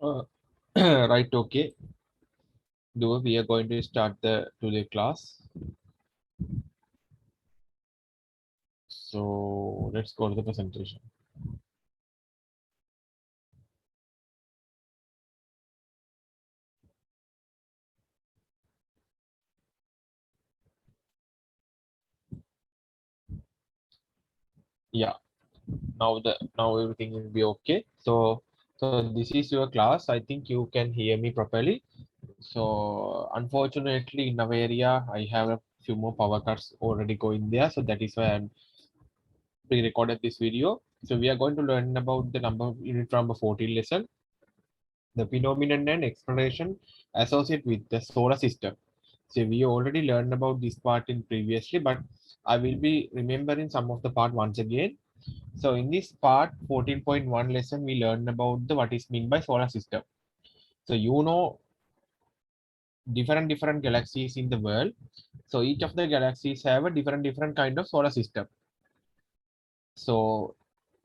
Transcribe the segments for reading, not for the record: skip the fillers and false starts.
Uh, right, okay. Do we are going to start the today class. So let's go to the presentation. Yeah, now everything will be okay. So this is your class. I think you can hear me properly. So unfortunately, in our area, I have a few more power cuts already going there. So that is why I'm pre-recorded this video. So we are going to learn about the unit number 14 lesson, the phenomenon and explanation associated with the solar system. So we already learned about this part in previously, but I will be remembering some of the part once again. So in this part 14.1 lesson, we learned about the what is meant by solar system. So different galaxies in the world. So each of the galaxies have a different kind of solar system. So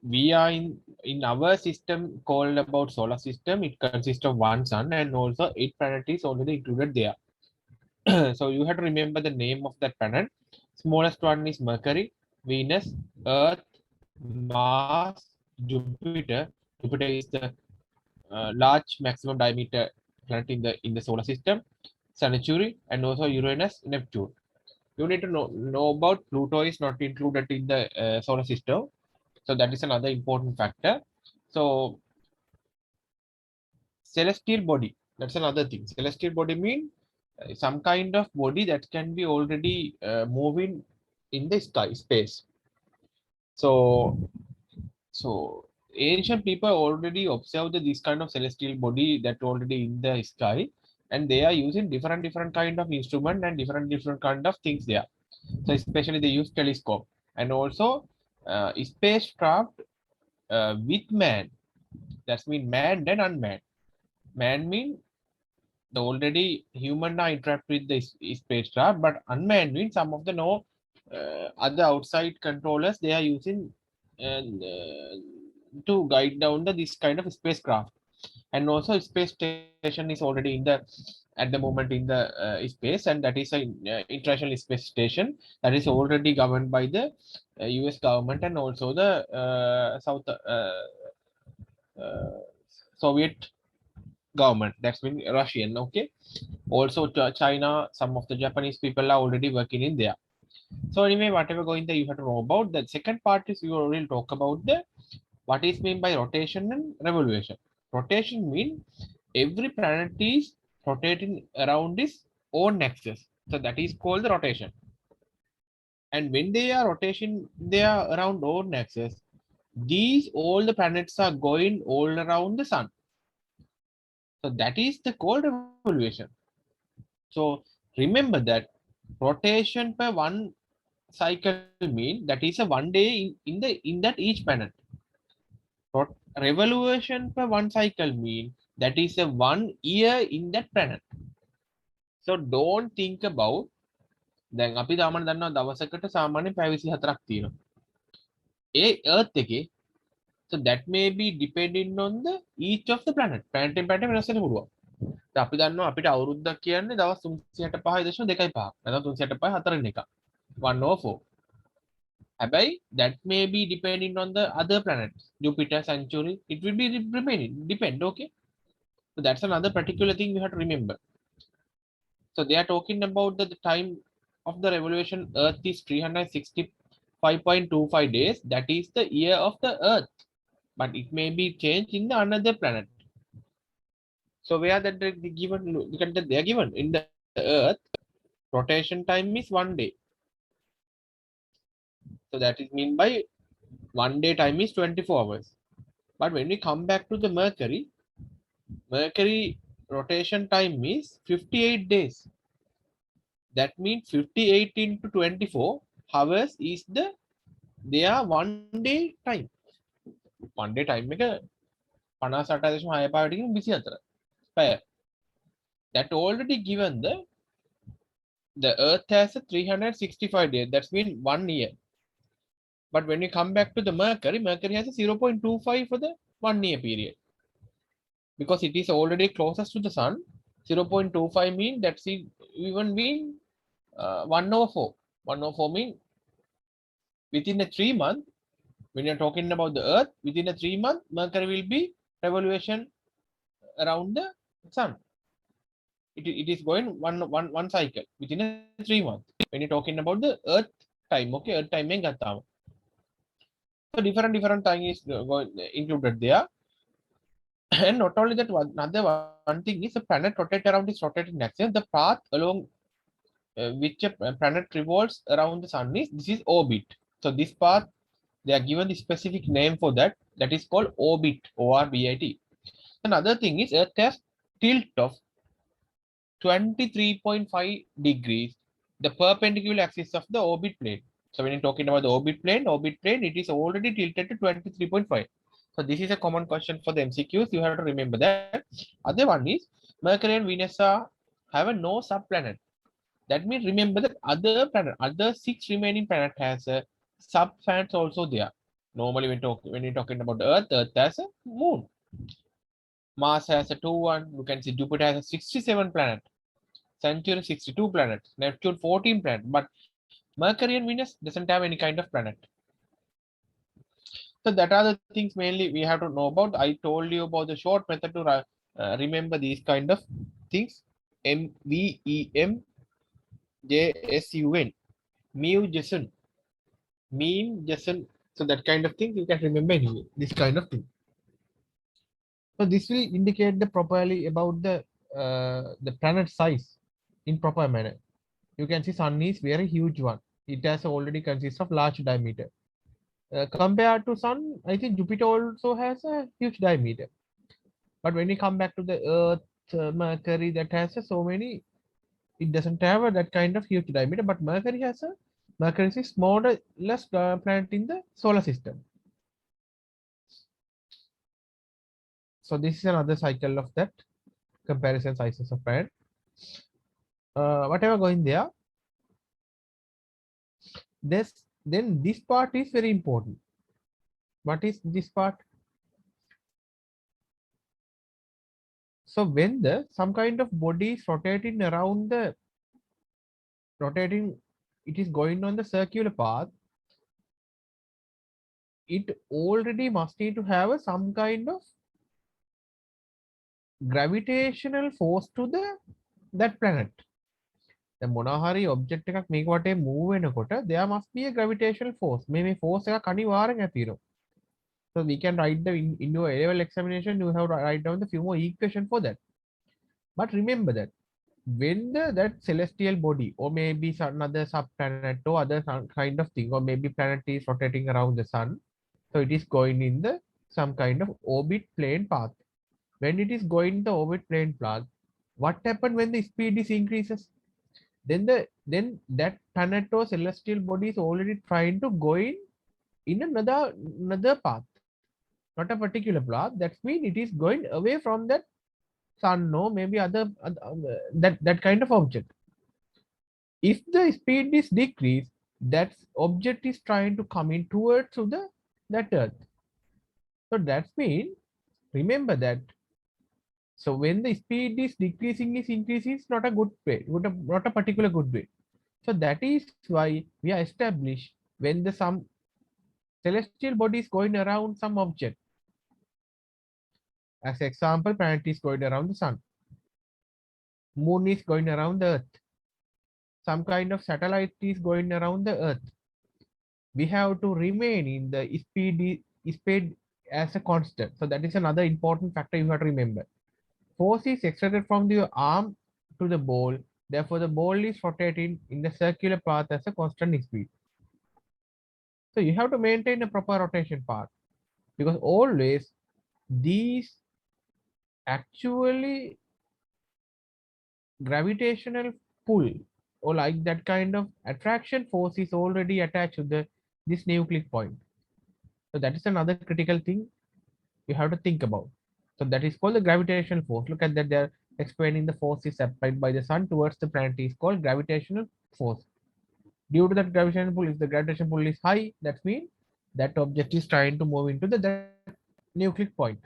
we are in our system called about solar system. It consists of one sun and also 8 planets is already included there. So you have to remember the name of that planet. Smallest one is Mercury, Venus, Earth, Mars, Jupiter. Jupiter is the large maximum diameter planet in the solar system. Saturn and also Uranus, Neptune. You need to know about Pluto is not included in the solar system. So that is another important factor. So celestial body, that's another thing. Celestial body mean some kind of body that can be already moving in the sky space. So so ancient people already observed this kind of celestial body that already in the sky, and they are using different kind of instrument and different kind of things there. So especially they use telescope and also spacecraft with man. That's mean manned and unmanned. Man mean the already human are interact with the spacecraft, but unmanned means some of the no other outside controllers they are using and to guide down this kind of spacecraft. And also space station is already in the at the moment in the space, and that is a international space station that is already governed by the US government and also the South uh, Soviet government. That's been Russian. Okay. Also China, some of the Japanese people are already working in there. So anyway, whatever going there, you have to know about. The second part is we will talk about the what is mean by rotation and revolution. Rotation mean every planet is rotating around its own axis. So that is called the rotation. And when they are rotation, they are around own axis. These all the planets are going all around the sun. So that is the called revolution. So remember that rotation per one cycle mean that is a one day in that each planet. Revolution per one cycle mean that is a 1 year in that planet. So don't think about දැන් අපි තාමන දන්නවා දවසකට සාමාන්‍ය පැය 24ක් තියෙනවා. ඒ earth එකේ so that may be depending on the each of the planet. planet වෙනස් වෙන්න පුළුවන්. දැන් අපි දන්නවා අපිට අවුරුද්දක් කියන්නේ දවස් 365.2.5. නැත්නම් 365.4 104. හැබැයි that may be depending on the other planets. Jupiter, Saturn, it will be remaining depend. Okay, so that's another particular thing we have to remember. So they are talking about the time of the revolution. Earth is 365.25 days. That is the year of the Earth, but it may be changed in the another planet. So where that they given, they are given in the Earth, rotation time is 1 day. So that is mean by 1 day time is 24 hours. But when we come back to the Mercury rotation time is 58 days. That means 58 into 24 hours is their 1 day time. 1 day time එක 58.6 පාවටකින් 24 පැය. That already given the Earth has a 365 days. That's mean 1 year. But when you come back to the Mercury has a 0.25 for the 1 year period. because it is already closest to the sun. 0.25 mean that's it, even mean 1 over 4. 1 over 4 mean within a 3 month, when you're talking about the Earth, within a 3 month, Mercury will be revolution around the sun. It is going one cycle within a 3 month. When you're talking about the Earth time, okay, Earth time gattama. So different time is included there. And not only that, another one thing is a planet rotate around its rotating axis. The path along which a planet revolves around the sun is this is orbit. So this path they are given the specific name for that. That is called orbit, ORBIT. Another thing is Earth has tilt of 23.5 degrees, the perpendicular axis of the orbit plane. So when you're talking about the orbit plane, it is already tilted to 23.5. So this is a common question for the MCQs. You have to remember that. Other one is Mercury and Venus have a no subplanet. That means remember that other six remaining planet has a subplanets also there. Normally when you're talking about Earth has a moon. Mars has a 2-1. You can see Jupiter has a 67 planet. Saturn 62 planets. Neptune 14 planets. But Mercury and Venus doesn't have any kind of planet. So that are the things mainly we have to know about. I told you about the short method to remember these kind of things. MEMJSUN. Mu Jason. Meme Jason. So that kind of thing you can remember anyway. This kind of thing. So this will indicate the properly about the planet size in proper manner. You can see Sun is very huge one. It has already consists of large diameter. Compared to Sun, I think Jupiter also has a huge diameter. But when you come back to the Earth, Mercury, that has so many, it doesn't have that kind of huge diameter. But Mercury is smallest planet in the solar system. So this is another cycle of that comparison sizes of planet. Whatever going there, then this part is very important. What is this part? So when some kind of body is rotating around it is going on the circular path, it already must need to have some kind of gravitational force to that planet. The මොනහරි object එකක් මේක වටේ move වෙනකොට there must be a gravitational force. මේ force එකක් අනිවාර්යෙන් ඇති වෙනවා. So we can write in your A-level examination, you have to write down the few more equation for that. But remember that when that celestial body or maybe another subplanet or other kind of thing, or maybe planet is rotating around the sun, so it is going in the some kind of orbit plane path. When it is going the orbit plane path, what happens when the speed is increases? Then that planet or celestial body is already trying to go in another path, not a particular path. That means it is going away from that sun, no, maybe other that kind of object. If the speed is decreased, that object is trying to come in towards to that Earth. So that means remember that. So when the speed is decreasing is increasing, it's not a good way, not a particular good way. So that is why we are established when the some celestial body is going around some object. As example, planet is going around the sun. Moon is going around the Earth. Some kind of satellite is going around the Earth. We have to remain in the speed as a constant. So that is another important factor you have to remember. Force is exerted from the arm to the ball. Therefore, the ball is rotating in the circular path as a constant speed. So you have to maintain a proper rotation path, because always these actually gravitational pull or like that kind of attraction force is already attached to this nucleic point. So that is another critical thing you have to think about. So that is called the gravitational force. Look at that, they're explaining the force is applied by the sun towards the planet is called gravitational force. Due to that gravitational pull, if the gravitational pull is high, that means that object is trying to move into that nucleic point.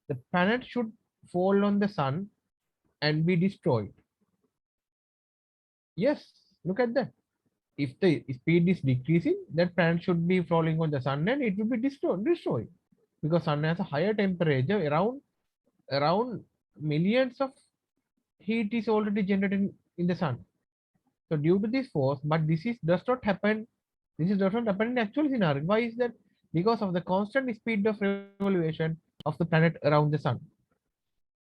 The planet should fall on the sun and be destroyed. Yes, look at that. If the speed is decreasing, that planet should be falling on the sun and it will be destroyed. Because sun has a higher temperature, around millions of heat is already generated in the sun. So due to this force, but this is does not happen. This is does not happen in actual scenario. Why is that? Because of the constant speed of revolution of the planet around the sun.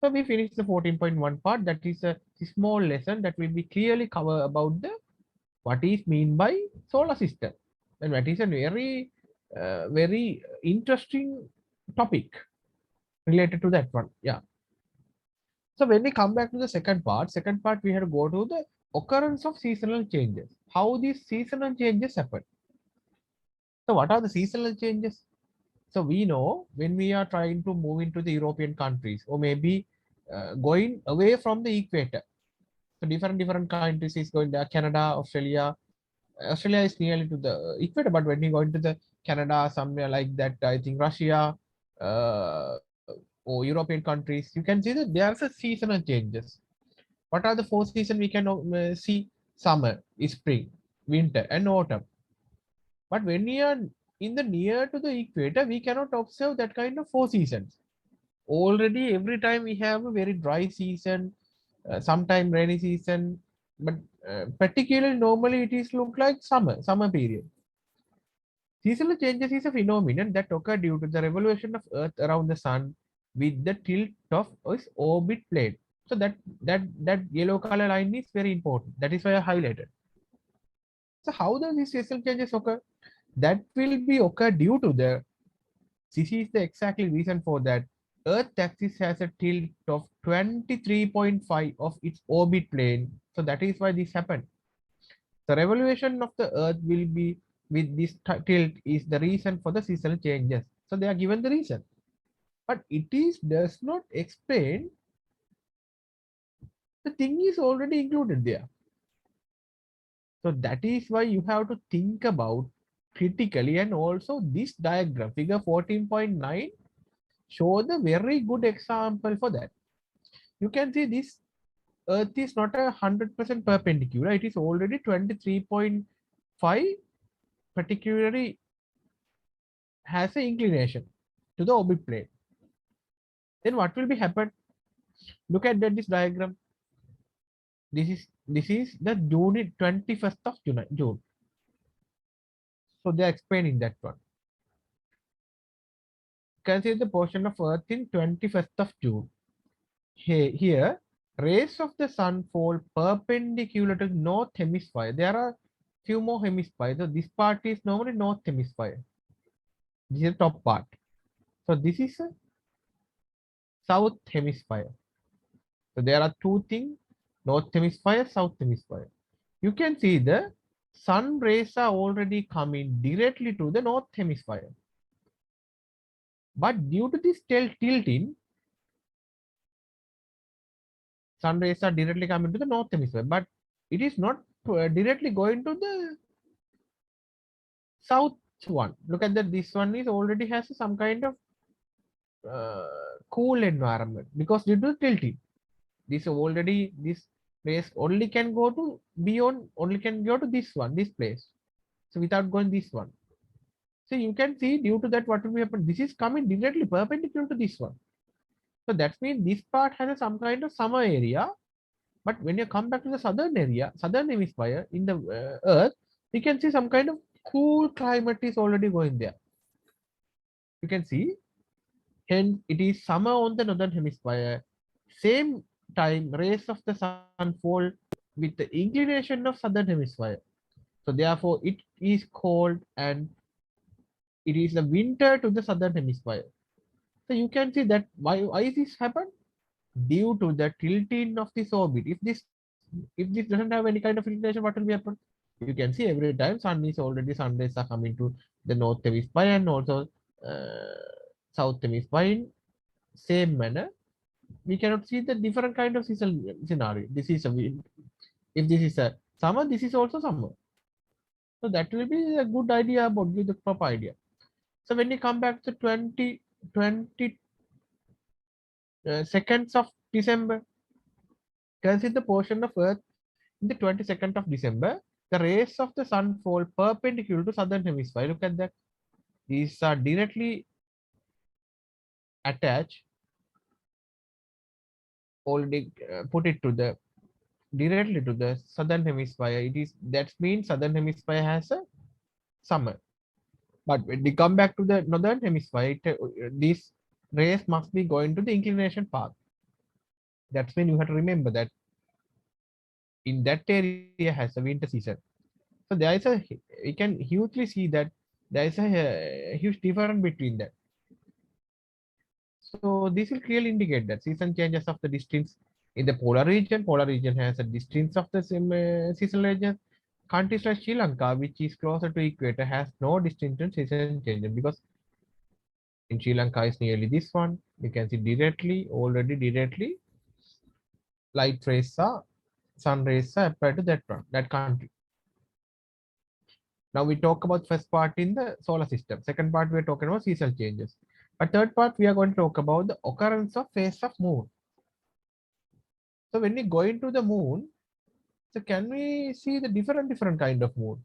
So we finished the 14.1 part. That is a small lesson that will be clearly cover about the what is mean by solar system, and that is a very interesting topic related to that one. Yeah. So when we come back to the second part we have to go to the occurrence of seasonal changes. How these seasonal changes happen. So what are the seasonal changes? So we know when we are trying to move into the European countries or maybe going away from the equator. So different countries is going there, Canada, Australia. Australia is nearly to the equator, but when you go into the Canada, somewhere like that, I think Russia uh, or European countries, you can see that there are some seasonal changes. What are the four seasons we can see? Summer, spring, winter, and autumn. But when we are in the near to the equator, we cannot observe that kind of four seasons. Already, every time we have a very dry season, sometime rainy season, but particularly normally it is look like summer period. Seasonal changes is a phenomenon that occur due to the revolution of Earth around the Sun with the tilt of its orbit plane. So that yellow color line is very important. That is why I highlighted. So how does these seasonal changes occur? That will be occur due to the this is the exactly reason for that. Earth axis has a tilt of 23.5 of its orbit plane. So that is why this happened. The revolution of the Earth will be with this tilt is the reason for the seasonal changes. So they are given the reason. But it is does not explain the thing is already included there. So that is why you have to think about critically, and also this diagram figure 14.9 show the very good example for that. You can see this Earth is not 100% perpendicular. It is already 23.5 particularly has an inclination to the orbit plane. Then what will be happen? Look at that this diagram. This is the June 21st of June. So they are explaining that one. You can see the portion of Earth in 21st of June. Here, rays of the sun fall perpendicular to north hemisphere. There are few more hemispheres. So this part is normally north hemisphere. This is the top part. So this is a south hemisphere. So there are two things, north hemisphere, south hemisphere. You can see the sun rays are already coming directly to the north hemisphere. But due to this tilting, sun rays are directly coming to the north hemisphere. But it is not directly going to the south one. Look at that. This one is already has some kind of cool environment because due to tilting. This place only can go to beyond only can go to this place. So without going this one. So you can see due to that what will happen. This is coming directly perpendicular to this one. So that means this part has some kind of summer area. But when you come back to the southern area, southern hemisphere in the earth, you can see some kind of cool climate is already going there. You can see, hence it is summer on the northern hemisphere. Same time, rays of the sun fall with the inclination of southern hemisphere. So therefore, it is cold and it is the winter to the southern hemisphere. So you can see that why this happen due to the tilting of this orbit. If this doesn't have any kind of inclination, what will be happen? You can see every time sun rays are coming to the north hemisphere and also south hemisphere in same manner. We cannot see the different kind of seasonal scenario. This is a if this is a summer, this is also summer. So that will be a good idea about the proper idea. So when you come back to 2020, seconds of December. Consider the portion of Earth in the 22nd of December. The rays of the sun fall perpendicular to southern hemisphere. Look at that. These are directly attached. Already put it to the directly to the southern hemisphere. It is that means southern hemisphere has a summer. But when we come back to the northern hemisphere, these rays must be going to the inclination path. That's when you have to remember that in that area has a winter season. So there is a we can hugely see that there is a huge difference between that. So this will clearly indicate that season changes of the distance in the polar region. Polar region has a distance of the same seasonal region. Countries like Sri Lanka, which is closer to equator, has no distinct season changes because in Sri Lanka is nearly this one. You can see directly, already directly, light rays are, sun rays are applied to that one, that country. Now we talk about first part in the solar system. Second part we are talking about seasonal changes. But third part we are going to talk about the occurrence of phase of moon. So when we go into the moon, so can we see the different kind of moon?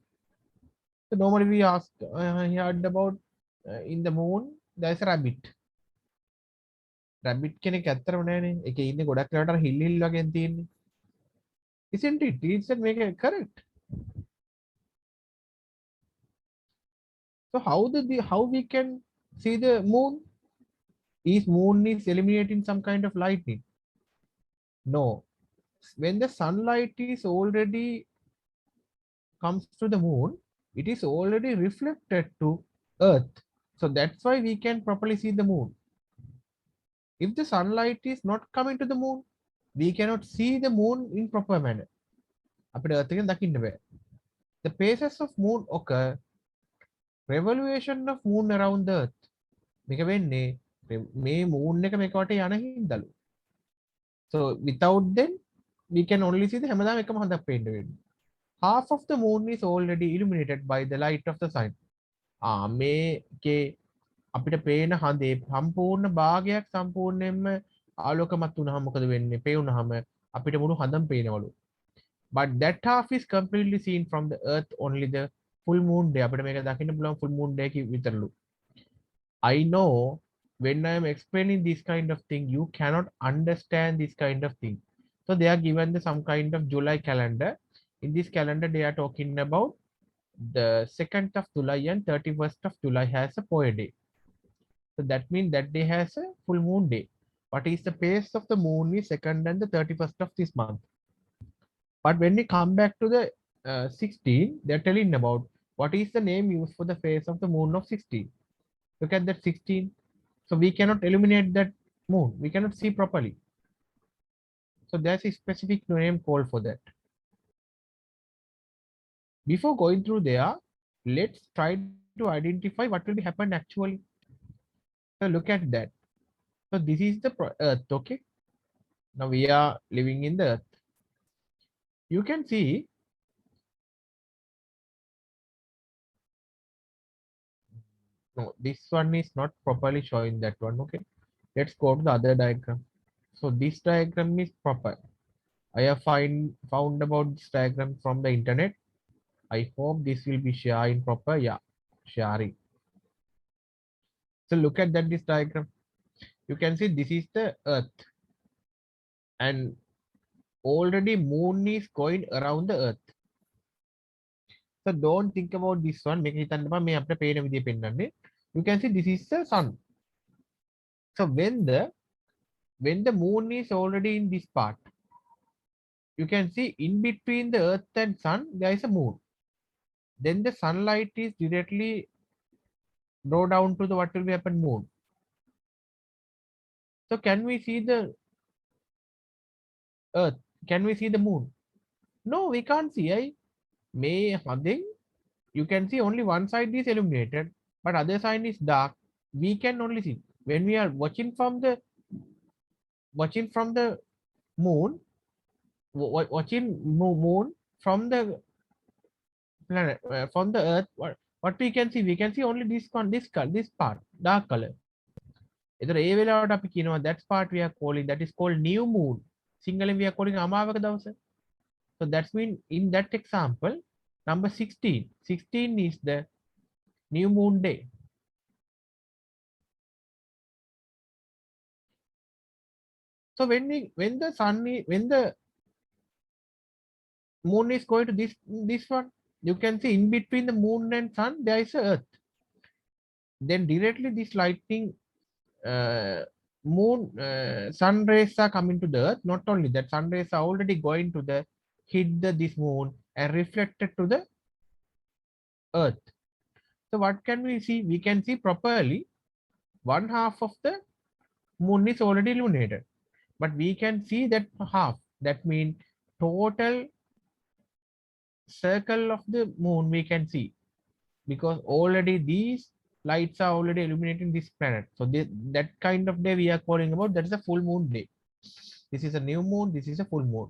So normally we ask, heard about in the moon there's a rabbit. Rabbit කෙනෙක් ඇත්තටම නෑනේ. ඒකේ ඉන්නේ ගොඩක් වෙලාවට හිල් හිල් වගේ තියෙන්නේ. Isn't it? Is that make it correct? So how we can see the moon? Is moon is eliminating some kind of lightning? No. When the sunlight is already comes to the moon, it is already reflected to Earth. So that's why we can properly see the moon. If the sunlight is not coming to the moon, we cannot see the moon in proper manner. The phases of moon occur revolution of moon around the earth. මේක වෙන්නේ මේ moon එක මේක වටේ යන හින්දාලු. So without then we can only see the හැමදාම එකම හඳක් පේන්න වෙන්නේ. Half of the moon is already illuminated by the light of the sun. මේකේ අපිට පේන හඳේ සම්පූර්ණ භාගයක් සම්පූර්ණයෙන්ම ආලෝකමත් වුණාම මොකද වෙන්නේ? පේුණාම අපිට මුළු හඳම පේනවලු. But that half is completely seen from the earth only the full moon day. අපිට මේක දකින්න පුළුවන් full moon day එක විතරලු. I know when I am explaining this kind of thing, you cannot understand this kind of thing. So they are given some kind of July calendar. In this calendar, they are talking about the 2nd of July and 31st of July has a poet day. So that means that day has a full moon day. What is the phase of the moon is 2nd and the 31st of this month. But when we come back to the 16, they're telling about what is the name used for the phase of the moon of 16. Look at that 16. So we cannot illuminate that moon. We cannot see properly. So there's a specific name called for that. Before going through there, let's try to identify what will be happen actually. So look at that. So this is the earth, okay? Now we are living in the earth. You can see no, this one is not properly showing that one, okay? Let's go to the other diagram. So this diagram is proper. I have found about this diagram from the internet. I hope this will be sharing proper. Yeah, sharing. So look at that this diagram. You can see this is the earth. And already moon is going around the earth. So don't think about this one. You can see this is the sun. So when the moon is already in this part, you can see in between the earth and sun, there is a moon. Then the sunlight is directly draw down to the what will be happen moon. So can we see the earth? Can we see the moon? No, we can't see. You can see only one side is illuminated, but other side is dark. We can only see when we are watching from the moon, watching moon from the planet from the earth. What we can see only this part, dark color. එතකොට ඒ වෙලාවට අපි කියනවා that's part we are calling, that is called new moon. සිංහලෙන් we are calling අමාවක දවස. So that's mean in that example number 16 is the new moon day. So when the moon is going to this one, you can see in between the moon and sun there is a earth. Then directly this lightning uh, sun rays are coming to the earth. Not only that, sun rays are already going to the hit this moon and reflected to the earth. So what can we see? We can see properly one half of the moon is already illuminated, but we can see that half. That means total circle of the moon we can see, because already these lights are already illuminating this planet. So that kind of day we are calling about, that is a full moon day. This is a new moon, this is a full moon.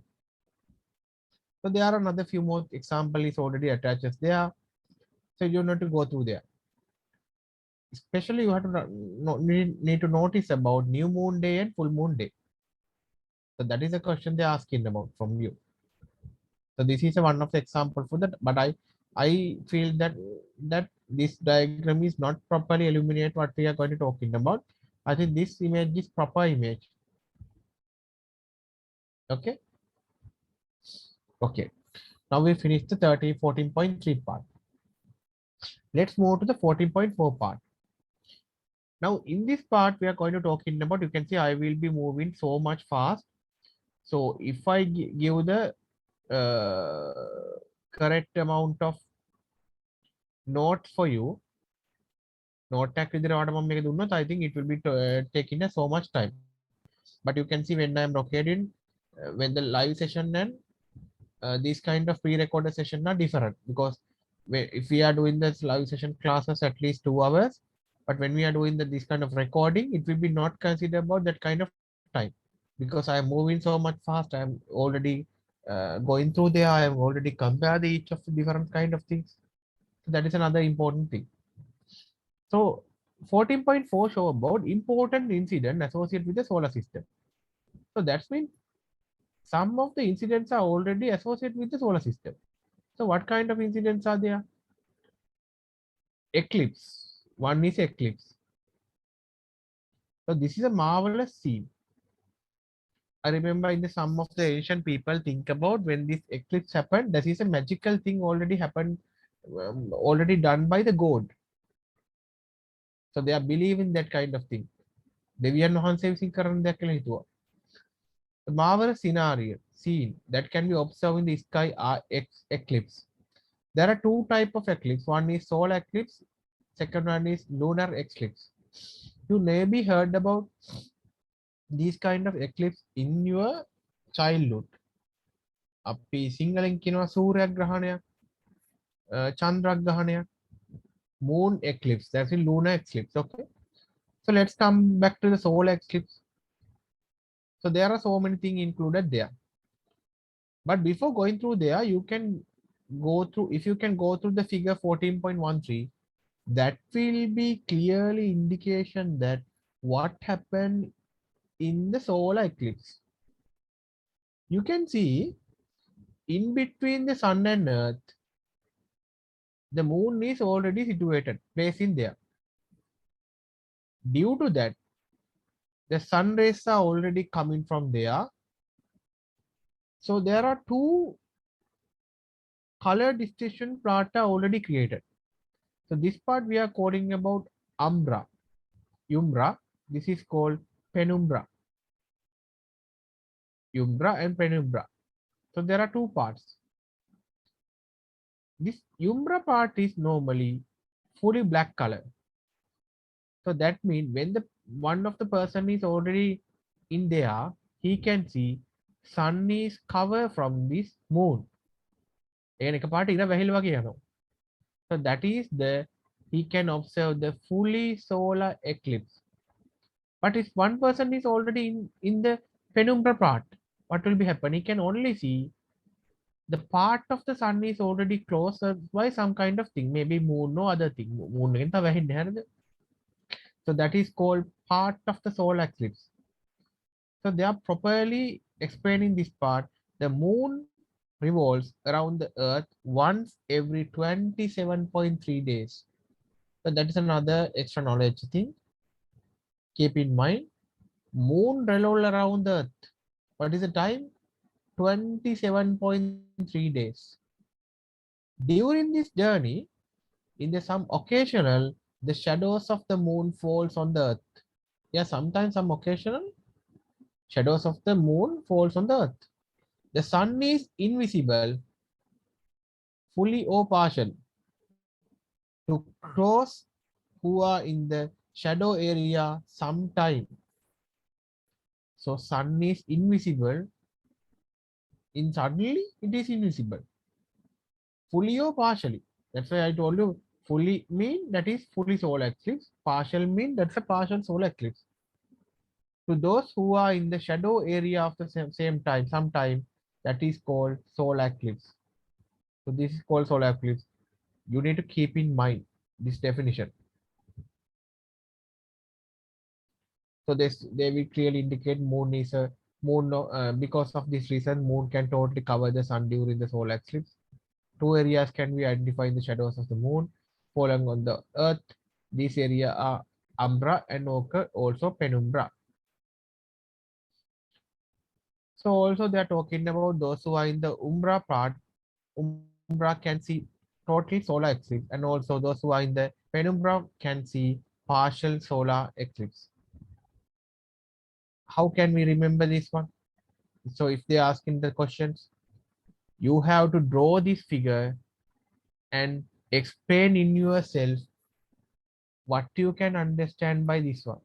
So there are another few more example is already attached there. So you need to go through there. Especially you have to need to notice about new moon day and full moon day. So that is a question they're asking about from you. So this is one of the example for that, but I feel that this diagram is not properly illuminate what we are going to talking about. I think this image is proper image. Okay. Okay. Now we finished the 14.3 part. Let's move to the 14.4 part. Now in this part we are going to talking about, you can see I will be moving so much fast. So if I give the correct amount of notes for you, note tag I think it will be taking so much time. But you can see when I am recording, when the live session and these kind of pre-recorded session are different, because if we are doing this live session classes at least 2 hours, but when we are doing this kind of recording, it will be not considered about that kind of time, because I am moving so much fast. I am already going through there. I have already compared each of the different kind of things. So that is another important thing. So 14.4 show about important incident associated with the solar system. So that's mean some of the incidents are already associated with the solar system. So what kind of incidents are there? Eclipse. One is eclipse. So this is a marvelous scene. I remember in the some of the ancient people think about when this eclipse happened, this is a magical thing already happened, already done by the god. So they are believing that kind of thing. දෙවියන් වහන්සේ විසින් කරන දෙයක් කියලා හිතුවා. The marvelous scenario scene that can be observed in the sky are eclipse. There are two types of eclipse. One is solar eclipse. Second one is lunar eclipse. You maybe heard about these kind of eclipse in your childhood. අපි සිංහලෙන් කියනවා සූර්යග්‍රහණයක්, චන්ද්‍රග්‍රහණයක්, moon eclipse, that's a lunar eclipse. Okay, so let's come back to the solar eclipse. So there are so many things included there, but before going through there, you can go through, if you can go through the figure 14.13, that will be clearly indication that what happened in the solar eclipse. You can see in between the sun and earth, the moon is already situated, placed in there. Due to that, the sun rays are already coming from there. So there are two color distinction plot are already created. So this part we are calling about umbra. This is called penumbra. Umbra and penumbra. So there are two parts. This umbra part is normally fully black color. So that means when the one of the person is already in there, he can see sun is covered from this moon. So that is the, he can observe the fully solar eclipse. But if one person is already in the penumbra part, what will be happen? He can only see the part of the sun is already closer by some kind of thing, maybe moon or other thing. So that is called part of the solar eclipse. So they are properly explaining this part. The moon revolves around the earth once every 27.3 days. So that is another extra knowledge thing. Keep in mind, moon revolve around the earth. What is the time? 27.3 days. During this journey, in the some occasional, the shadows of the moon falls on the earth. Yeah, sometimes some occasional shadows of the moon falls on the earth. The sun is invisible, fully or partial, to those who are in the shadow area sometime. So sun is invisible. In suddenly it is invisible, fully or partially. That's why I told you fully mean that is fully solar eclipse. Partial mean that's a partial solar eclipse. To those who are in the shadow area of the same time, sometime, that is called solar eclipse. So this is called solar eclipse. You need to keep in mind this definition. So this they will clearly indicate moon is a moon. Because of this reason, moon can totally cover the sun during the solar eclipse. Two areas can be identified in the shadows of the moon falling on the earth. These areas are umbra and occur also penumbra. So also they are talking about those who are in the umbra part. Umbra can see total solar eclipse, and also those who are in the penumbra can see partial solar eclipse. How can we remember this one? So if they ask in the questions, you have to draw this figure and explain in yourself what you can understand by this one.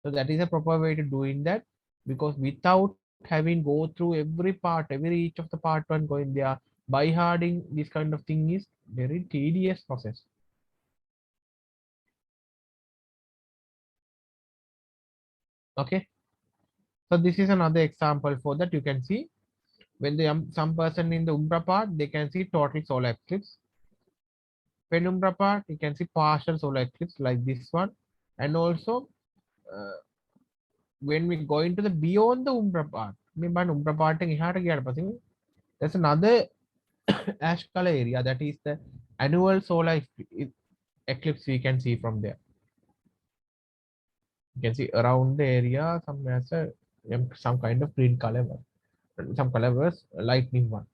So that is a proper way to doing that, because without having go through every part, every each of the part one going there, by harding this kind of thing is very tedious process. Okay. So this is another example for that. You can see when the some person in the umbra part, they can see total solar eclipse. Penumbra part, you can see partial solar eclipse like this one. And also uh, when we go into the beyond the umbra part, umbra part there's another ash color area, that is the annual solar eclipse we can see from there. You can see around the area some has a some kind of green color one. Some color was lightning one.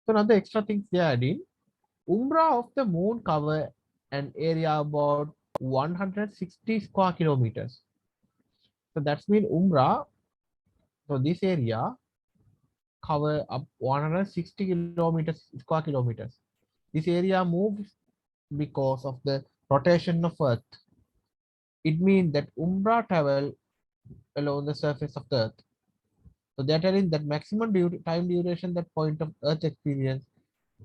So another extra things they are adding. Umbra of the moon cover an area about 160 square kilometers. So that's mean umbra. So this area cover up 160 kilometers square kilometers. This area moves because of the rotation of Earth. It means that umbra travel along the surface of the Earth. So they are telling that maximum time duration that point of Earth experience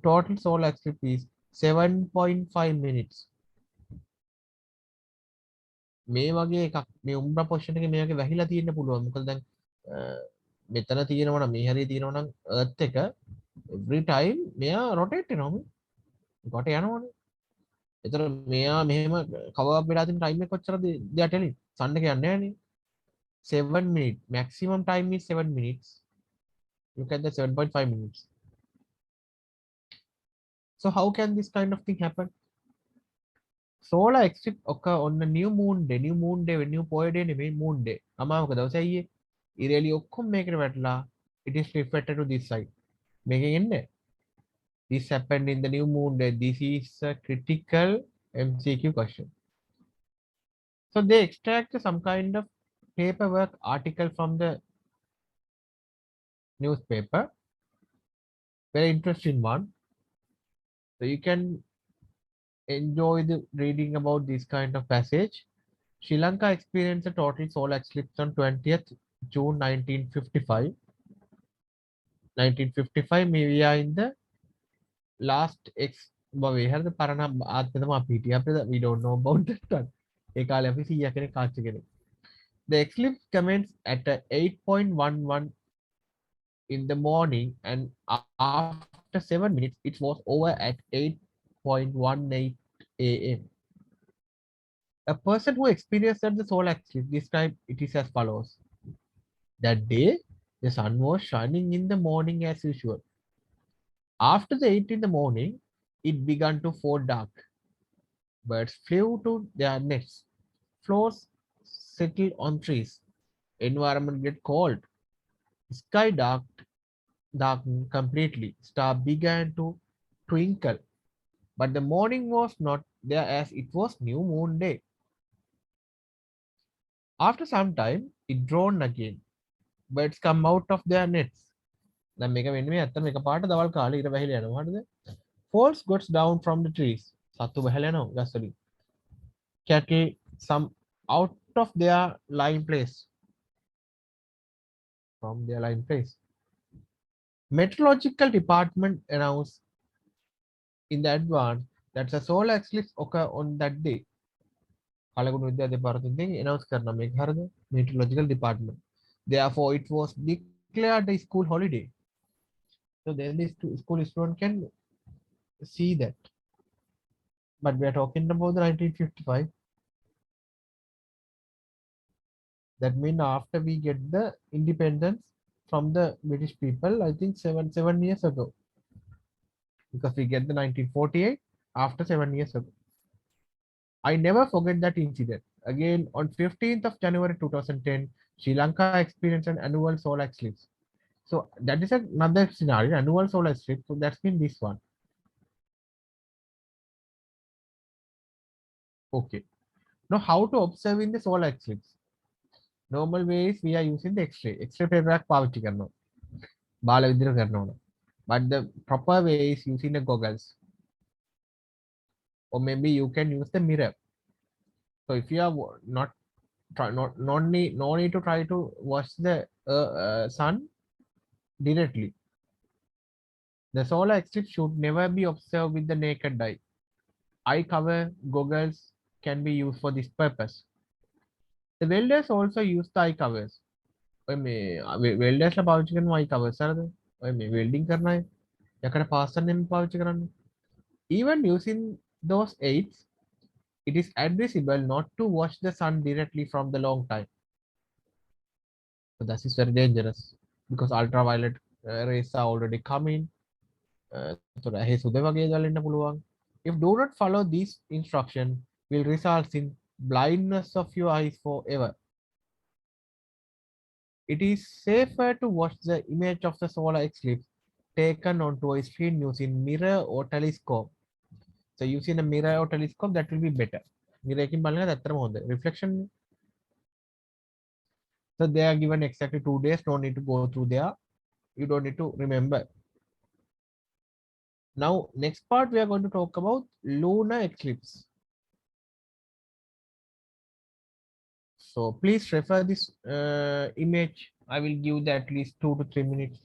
total solar eclipse is 7.5 minutes. මේ වගේ එකක් මේ උම්බ්‍රා position එකේ මේකේ වැහිලා තියෙන්න පුළුවන්. මොකද දැන් මෙතන තියෙනවා නම් මේ හරිය තියෙනවා නම් Earth එක every time මෙයා rotate වෙනවා මේ. කොට යනවනේ. ඒතර මෙයා මෙහෙම cover up වෙලා තියෙන time එක කොච්චරද they are telling. sun එක යන්නේ නැහනේ. 7 minutes. Maximum time is 7 minutes. Look at the 7.5 minutes. So how can this kind of thing happen? Solar eclipse occur on a new moon day. New moon day, new poet day, නෙමෙයි moon day. අමාරුක දවසේ අයියේ. ඉරේලිය ඔක්කොම මේකට වැටලා it is reflected to this side. මේකෙන් එන්නේ. This happened in the new moon day. This is a critical MCQ question. So they extract some kind of paperwork article from the newspaper. Very interesting one. So you can enjoy the reading about this kind of passage. Sri Lanka experienced a total solar eclipse on 20th June 1955. 1955 we are in the last we had the Parana we don't know about that one. The eclipse commenced at 8.11 in the morning, and after 7 minutes it was over at 8.18 a.m. A person who experienced the solar eclipse described it is as follows. That day, the sun was shining in the morning as usual. After the 8 in the morning, it began to fall dark. Birds flew to their nests. Floors settled on trees. Environment get cold. Sky darkened completely. Star began to twinkle. But the morning was not there as it was new moon day. After some time, it dawned again. Birds come out of their nets. දැන් මේක වෙන්නේ ඇත්තම එකපාරට දවල් කාලේ ඉර වැහිලා යනවා හරිද? Falls goes down from the trees. සත්තු වැහිලා යනවා ගස් වලින්. Cattle some out of their lying place. From their lying place. Meteorological department announced in the advance that the solar eclipse occur on that day. කලගුණ විද්‍යා දෙපාර්තමේන්තයෙන් announce කරනවා මේක හරිද? Meteorological department. Therefore, it was declared a school holiday. So then the school student can see that. But we are talking about the 1955. That means after we get the independence from the British people, I think seven years ago. Because we get the 1948 after 7 years ago. I never forget that incident. Again, on 15th of January 2010, Sri Lanka experienced an annual solar eclipse. So that is another scenario, annual solar eclipse. So that's been this one. Okay. Now how to observe in the solar eclipse? Normal ways we are using the X-ray. X-ray paper පාවිච්චි කරනවා. බාල විදිහට කරනවා. But the proper way is using the goggles. Or maybe you can use the mirror. So if you are no need to try to watch the sun directly. The solar eclipse should never be observed with the naked eye. Eye cover goggles can be used for this purpose. The welders also use the eye covers. ඔය මේ වෙල්ඩර්ස්ලා පාවිච්චි කරන eye covers හරිද? ඔය මේ welding කරන අය යකඩ පාස්සන් නෙමෙයි පාවිච්චි කරන්නේ. Even using those aids, it is advisable not to watch the sun directly from the long time. So that is very dangerous because ultraviolet rays are already coming. So ඇහි සුද වගේ දාලා ඉන්න පුළුවන්. If do not follow these instructions, will result in blindness of your eyes forever. It is safer to watch the image of the solar eclipse taken onto a screen using mirror or telescope. So using a mirror or telescope, that will be better. Mirror එකකින් බලන එක ඇත්තටම හොඳයි. Reflection. So they are given exactly 2 days. No need to go through there. You don't need to remember. Now, next part we are going to talk about lunar eclipse. So please refer this image. I will give that at least 2 to 3 minutes.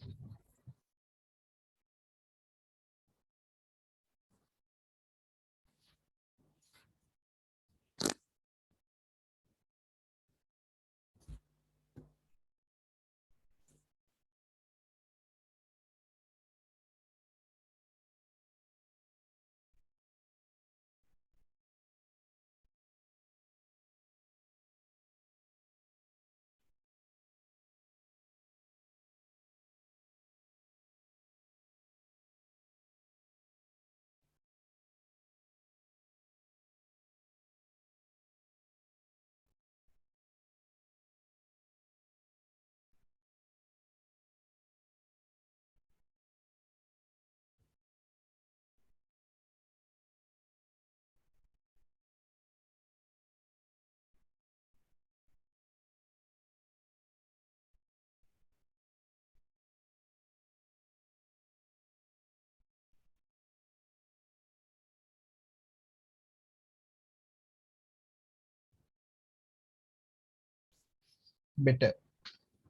Better.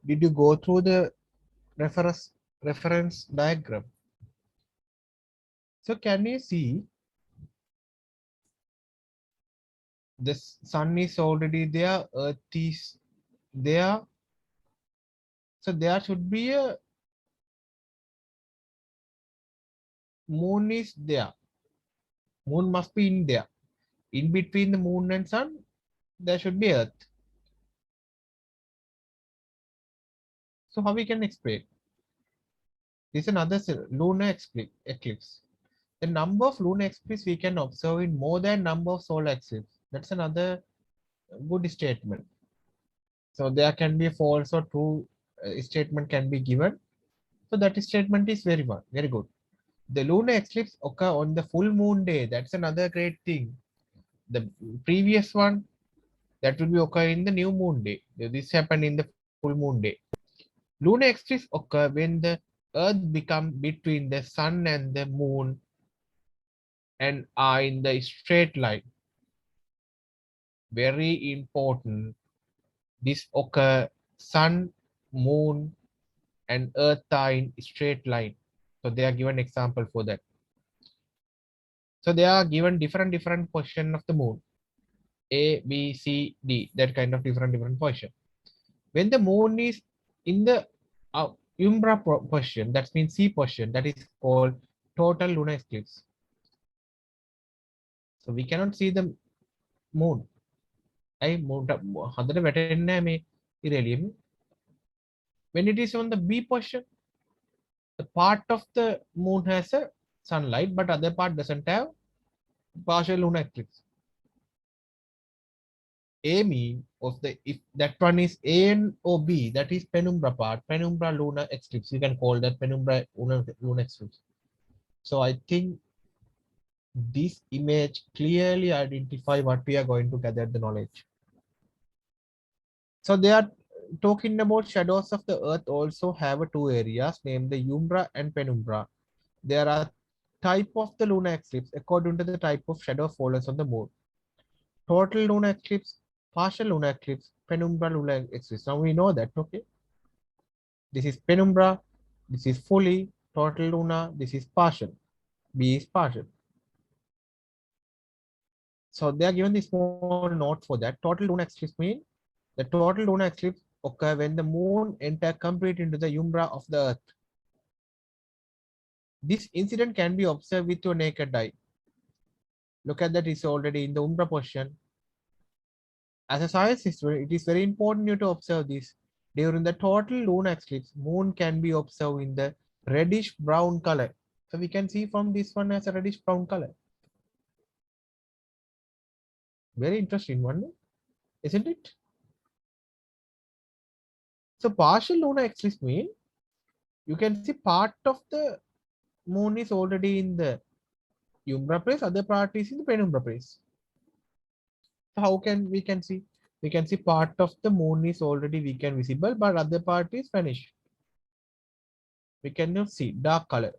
Did you go through the reference diagram? So can you see the sun is already there, earth is there. So there should be a moon is there. Moon must be in there. In between the moon and sun, there should be Earth. So how we can explain? This is another lunar eclipse. The number of lunar eclipses we can observe in more than number of solar eclipses. That's another good statement. So there can be a false or true statement can be given. So that statement is very good. The lunar eclipse occur on the full moon day. That's another great thing. The previous one that will be occur in the new moon day. This happened in the full moon day. Lunar eclipse occur when the Earth become between the sun and the moon and are in the straight line. Very important. This occur sun, moon, and Earth are in straight line. So they are given example for that. So they are given different position of the moon. A, B, C, D, that kind of different position. When the moon is in the umbra position, that means C position, that is called total lunar eclipse. So we cannot see the moon. When it is on the B position, the part of the moon has a sunlight, but other part doesn't have partial lunar eclipse. A mean of the if that one is A and or B, that is penumbra part, penumbra lunar eclipse. You can call that penumbra lunar eclipse. So I think this image clearly identify what we are going to gather the knowledge. So they are talking about shadows of the earth also have two areas named the umbra and penumbra. There are type of the lunar eclipse according to the type of shadow falls on the moon. Total lunar eclipse, partial lunar eclipse, penumbra lunar eclipse. Now we know that, okay? This is penumbra, this is fully, total lunar, this is partial. B is partial. So they are given the small note for that. Total lunar eclipse mean the total lunar eclipse occur when the moon enter complete into the umbra of the earth. This incident can be observed with your naked eye. Look at that, it's already in the umbra position. As a science student, it is very important you to observe this. During the total lunar eclipse, moon can be observed in the reddish brown color. So we can see from this one as a reddish brown color. Very interesting one, isn't it? So partial lunar eclipse mean you can see part of the moon is already in the umbra place, other part is in the penumbra place. So how can we can see? We can see part of the moon is already we can visible, but other part is vanished. We cannot see dark color.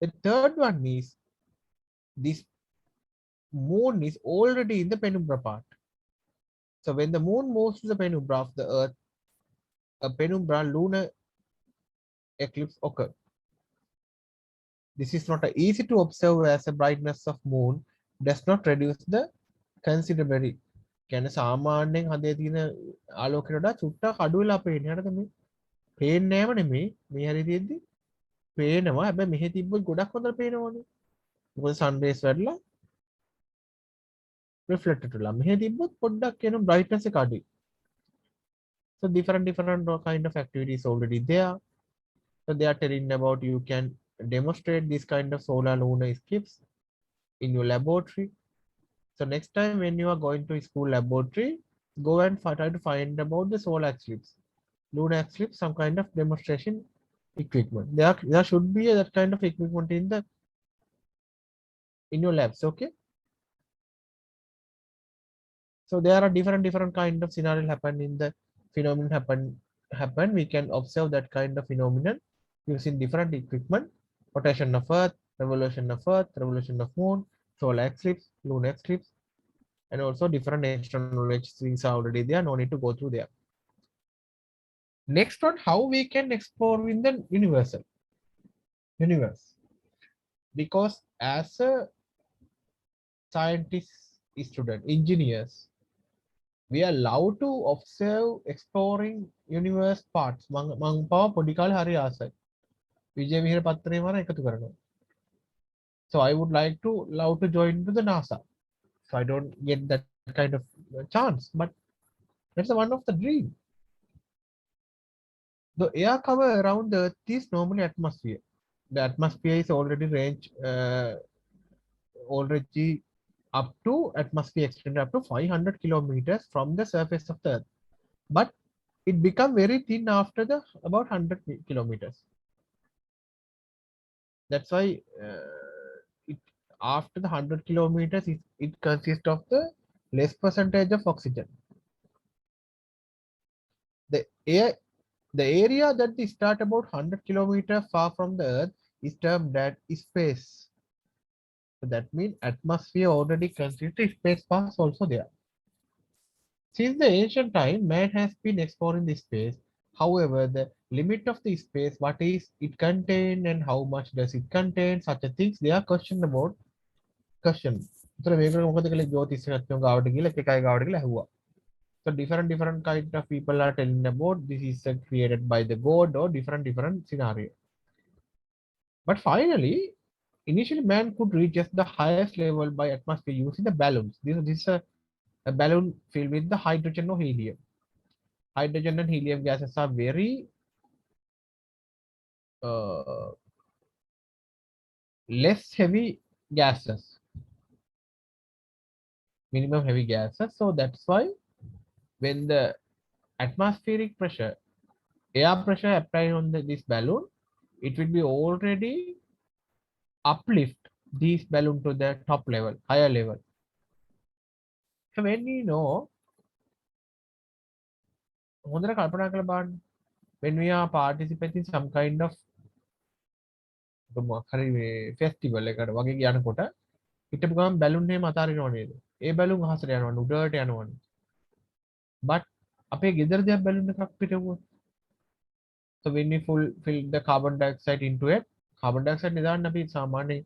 The third one is this moon is already in the penumbra part. So when the moon moves to the penumbra of the earth, a penumbra lunar eclipse occurs. This is not easy to observe as the brightness of moon does not reduce the considerably. Can සාමාන්‍යයෙන් හදේ තියෙන ආලෝකයට වඩා චුට්ටක් අඩු වෙලා පේන්නේ. හරිද මේ? පේන්නේ නෑම නෙමෙයි. මේ හරිය තියෙද්දි පේනවා. හැබැයි මෙහෙ තිබ්බොත් ගොඩක් හොඳට පේනවනේ. මොකද sun rays වැඩිලා reflected වෙලා. මෙහෙ තිබ්බොත් පොඩ්ඩක් කියන brightness එක අඩුයි. So different kind of activities already there. So they are telling about you can demonstrate this kind of solar lunar eclipse in your laboratory. So next time when you are going to school laboratory, go and try to find about the solar eclipse, lunar eclipse, some kind of demonstration equipment. There should be that kind of equipment in your labs. Okay. So there are different kind of scenario happen in the phenomenon happen. We can observe that kind of phenomenon using different equipment, rotation of Earth, revolution of Moon, solar eclipse, lunar eclipse, and also different extra knowledge things are already there. No need to go through there. Next one, how we can explore in the universe. Because as a scientist, student, engineers, we are allowed to observe exploring universe parts. මං පාව පොඩි කාලේ හරි ආසයි. විජය විහාර පත්‍රේ මම එකතු කරනවා. So I would love to join to the NASA. So I don't get that kind of chance, but that's the one of the dream. The air cover around the Earth is normally atmosphere. The atmosphere is already up to atmosphere extended up to 500 kilometers from the surface of the Earth. But it become very thin after the about 100 kilometers. That's why it after the 100 kilometers it consists of the less percentage of oxygen. The air the area that is start about 100 kilometers far from the Earth is termed that space. So that means atmosphere already consists the space parts also there. Since the ancient time, man has been exploring the space. However, the limit of the space, what is it contain and how much does it contain, such a things they are questioned about. Question. So මේකට මොකද කළේ ජෝතිෂ රත්නෝ ගාවට ගිහලා එකයි ගාවට ගිහලා ඇහුවා. So different kind of people are telling about this is created by the god or different scenario. But finally, initially man could reach just the highest level by atmosphere using the balloons. This is a balloon filled with the hydrogen or helium. Hydrogen and helium gases are very uh, less heavy gases, minimum heavy gases. So that's why when the atmospheric pressure, air pressure applied on this balloon, it will be already uplift this balloon to the top level, higher level. So when we know, හොඳට කල්පනා කරලා බලන්න, when we are participating some kind of මොකක් හරි festival එකකට වගේ යනකොට හිටපු ගමන් බැලුන් එහෙම අතාරිනව නේද? ඒ බැලුන් අහසට යනවා උඩට යනවනේ. but අපේ ගෙදර දෙයක් බැලුන් එකක් පිටවුවොත්, so when we fill the carbon dioxide into it, carbon dioxide නිදාන්න අපි සාමාන්‍ය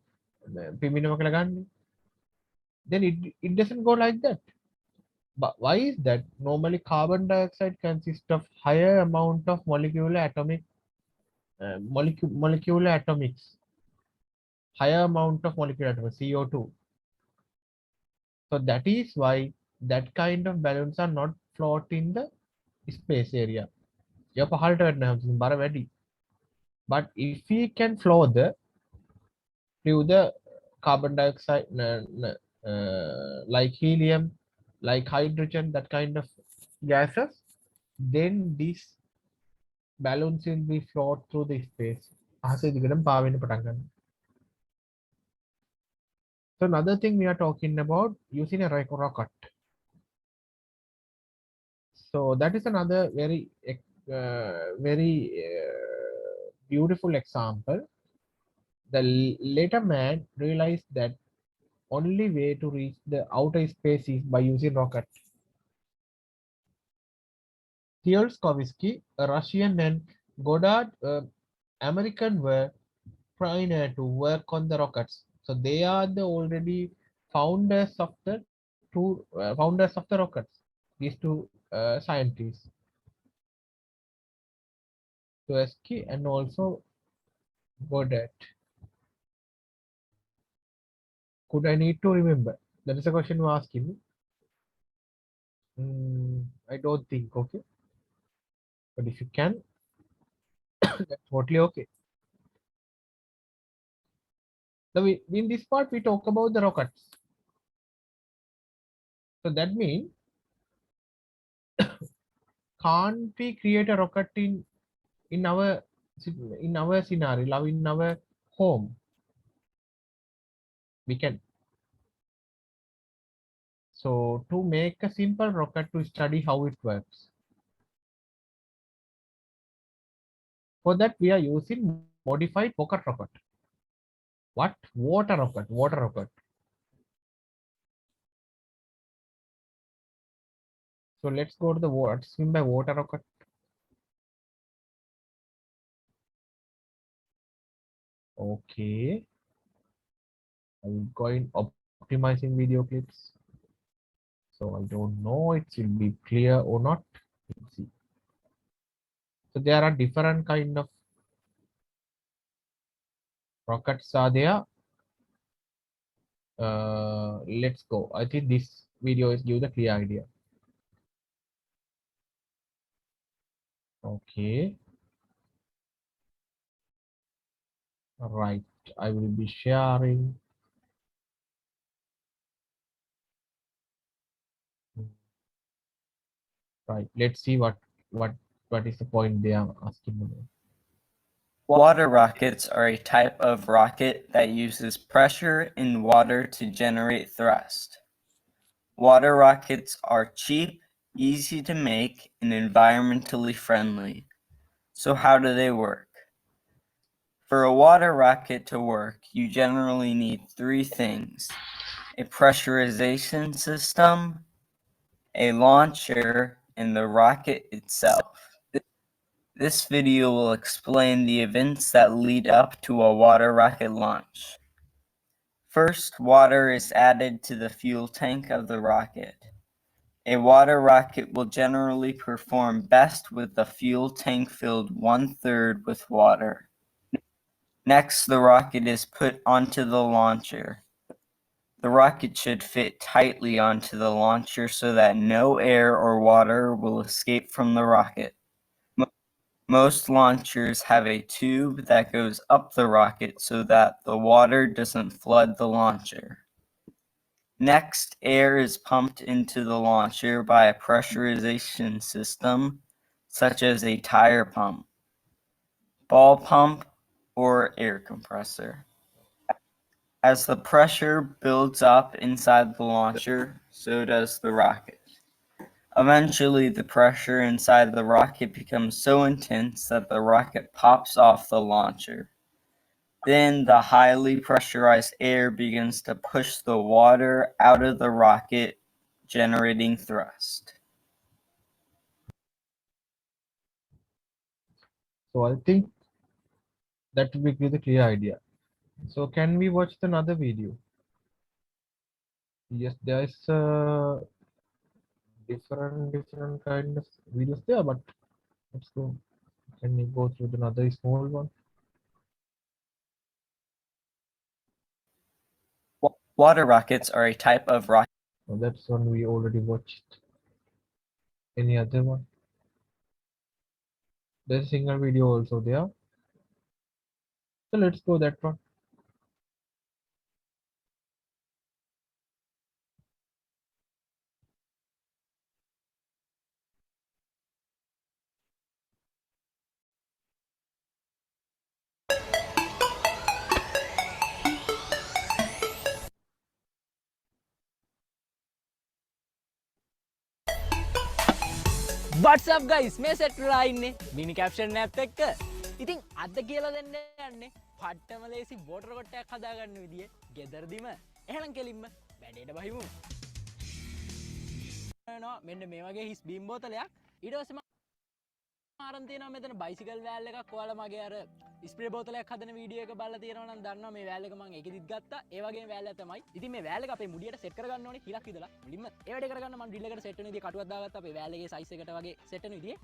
පිමිනම කියලා ගන්න. then it doesn't go like that. But why is that? Normally carbon dioxide consists of higher amount of molecular atomics, higher amount of molecular atoms, CO2. So that is why that kind of balloons are not float in the space area. But if we can flow through the carbon dioxide, like helium, like hydrogen, that kind of gases, then these balloons will be float through the space. So another thing we are talking about using a rocket. So that is another very beautiful example. The later man realized that only way to reach the outer space is by using rocket. Tsiolkovsky, a Russian, and Goddard, American, were pioneer to work on the rockets. So they are the already founders of the rockets. These two scientists, Tsiolkovsky and also Goddard. Could I need to remember? That is a question you asking me. I don't think. Okay, but if you can, that's totally okay. So in this part we talk about the rockets. So that means can't we create a rocket in our scenario, in our home? We can. So to make a simple rocket to study how it works. For that we are using modified pocket rocket. What? Water rocket. Water rocket. So let's go to the water. Swim by water rocket. Okay. I'm going optimizing video clips. So I don't know it will be clear or not. Let's see. So there are different kind of rockets are there. Let's go. I think this video is give the clear idea. Okay, right. I will be sharing. Right. Let's see what is the point they are asking about. Water rockets are a type of rocket that uses pressure in water to generate thrust. Water rockets are cheap, easy to make, and environmentally friendly. So how do they work? For a water rocket to work, you generally need three things: a pressurization system, a launcher, and the rocket itself. This video will explain the events that lead up to a water rocket launch. First, water is added to the fuel tank of the rocket. A water rocket will generally perform best with the fuel tank filled 1/3 with water. Next, the rocket is put onto the launcher. The rocket should fit tightly onto the launcher so that no air or water will escape from the rocket. Most launchers have a tube that goes up the rocket so that the water doesn't flood the launcher. Next, air is pumped into the launcher by a pressurization system, such as a tire pump, ball pump, or air compressor. As the pressure builds up inside the launcher, so does the rocket. Eventually, the pressure inside the rocket becomes so intense that the rocket pops off the launcher. Then the highly pressurized air begins to push the water out of the rocket, generating thrust. So I think that will give the clear idea. So can we watch another video? Yes, there is different kind of videos there, but let's go. Can we go through another small one? Water rockets are a type of rocket. Oh, that's one we already watched. Any other one? There's a single video also there. So let's go that one. What's up guys, මේ සෙට්ලා ඉන්නේ මිනි caption app එක්ක. ඉතින් අද කියලා දෙන්න යන්නේ පට්ටම ලේසි water කොට්ටයක් හදාගන්න විදිය ගෙදරදිම. එහෙනම් කෙලින්ම වැඩේට බහිමු. මෙන්න මේ වගේ හිස් බීම් බෝතලයක්. ඊට පස්සේ ආරන් තියෙනවා මෙතන බයිසිකල් වෑල් එකක්. ඔයාලා මගේ අර ස්ප්‍රේ බෝතලයක් හදන වීඩියෝ එක බලලා තියෙනවා නම් දන්නවා මේ වෑල් එක මම ඒකෙදිත් ගත්තා. ඒ වගේම වෑල් එක තමයි. ඉතින් මේ වෑල් එක අපේ මුඩියට සෙට් කරගන්න ඕනේ හිලක් විදලා. මුලින්ම ඒ වැඩේ කරගන්න මම ඩ්‍රිල් එකට සෙට් වෙන විදිය කටුවක් දාගත්තා. අපේ වෑල් එකේ සයිස් එකට වගේ සෙට් වෙන විදිය.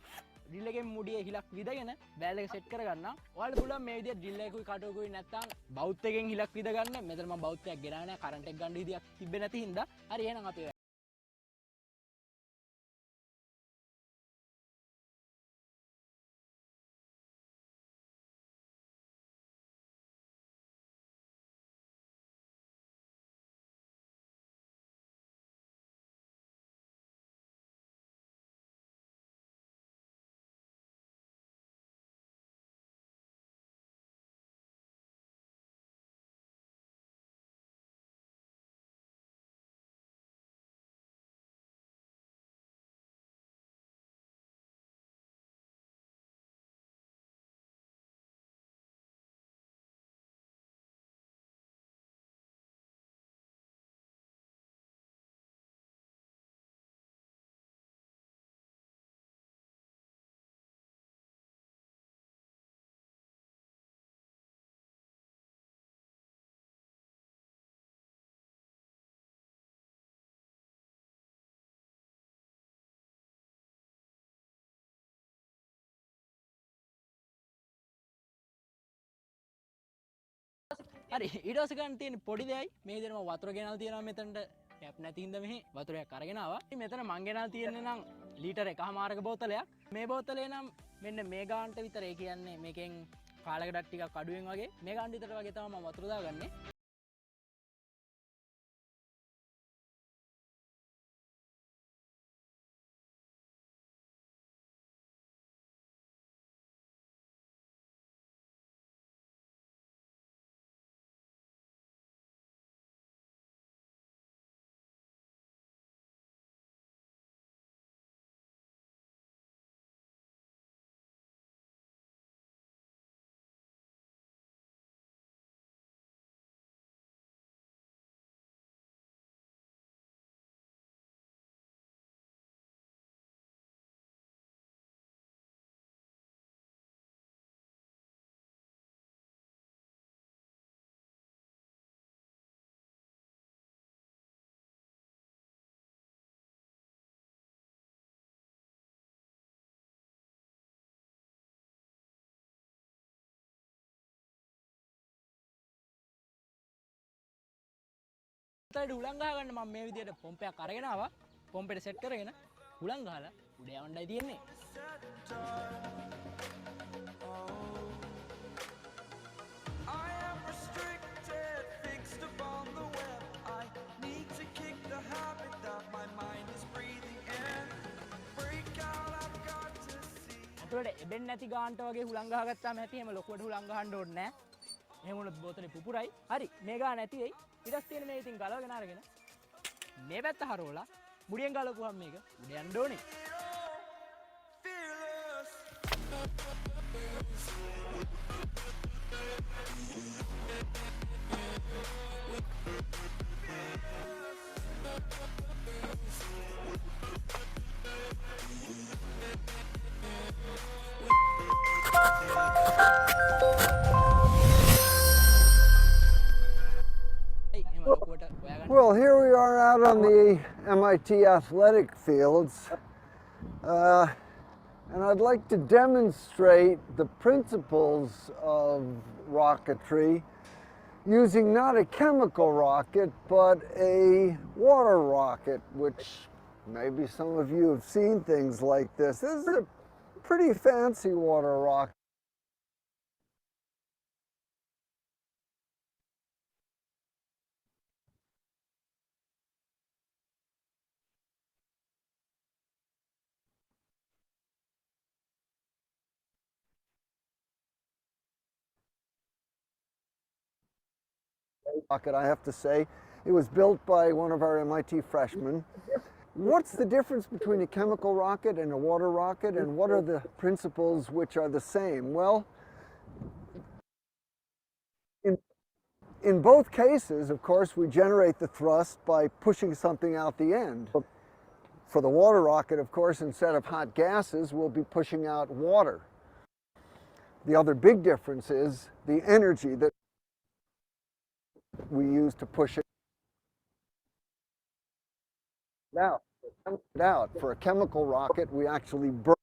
ඩ්‍රිල් එකෙන් මුඩියේ හිලක් විදගෙන වෑල් එක සෙට් කරගන්න. ඔයාලට පුළුවන් මේ විදිය ඩ්‍රිල් එකකුයි කටුවකුයි නැත්තම් බවුත් එකෙන් හිලක් විද ගන්න. මෙතන මම බවුත් එකක් ගෙනාවේ නැහැ. කරන්ට් එක ගන්න විදියක් තිබ්බේ නැති හින්දා. හරි එහෙනම් අපේ හරි ඊට පස්සේ ගන්න තියෙන පොඩි දෙයයි මේ විදිහට මම වතුර ගෙනල්ලා තියෙනවා මෙතනට ටැප් නැති හින්දා මෙහි වතුරයක් අරගෙන ආවා. මෙතන මං ගෙනල්ලා තියෙන්නේ නම් ලීටර් 1.5ක බෝතලයක්. මේ බෝතලේ නම් මෙන්න මේ ගානට විතර ඒ කියන්නේ මේකෙන් කාලකඩක් ටිකක් අඩුවෙන් වගේ මේ ගානට විතර වගේ තමයි මම වතුර දාගන්නේ. උලන් ගහගන්න මම මේ විදිහට පොම්පයක් අරගෙන ආවා. පොම්පෙට සෙට් කරගෙන උලන් ගහලා උඩ යවන්නයි තියෙන්නේ. අපිට එබෙන් නැති ගානට වගේ හුලං ගහගත්තාම ඇති. එහෙම ලොකුවට හුලං ගහන්න ඕනේ නැහැ. එහෙම වුණොත් බෝතලේ පුපුරයි. හරි මේ ගාන නැති වෙයි. ඊටස් තියෙන මේ ඉතින් ගලවගෙන අරගෙන මේ පැත්ත හරවලා මුඩියෙන් ගලවපුවම මේක උඩ යන්න ඕනේ. Well, here we are out on the MIT athletic fields, and I'd like to demonstrate the principles of rocketry using not a chemical rocket, but a water rocket, which maybe some of you have seen things like this. This is a pretty fancy water rocket. Rocket, I have to say. It was built by one of our MIT freshmen. What's the difference between a chemical rocket and a water rocket, and what are the principles which are the same? Well, in both cases, of course, we generate the thrust by pushing something out the end. For the water rocket, of course, instead of hot gases, we'll be pushing out water. The other big difference is the energy that we use to push it out. For a chemical rocket, we actually burn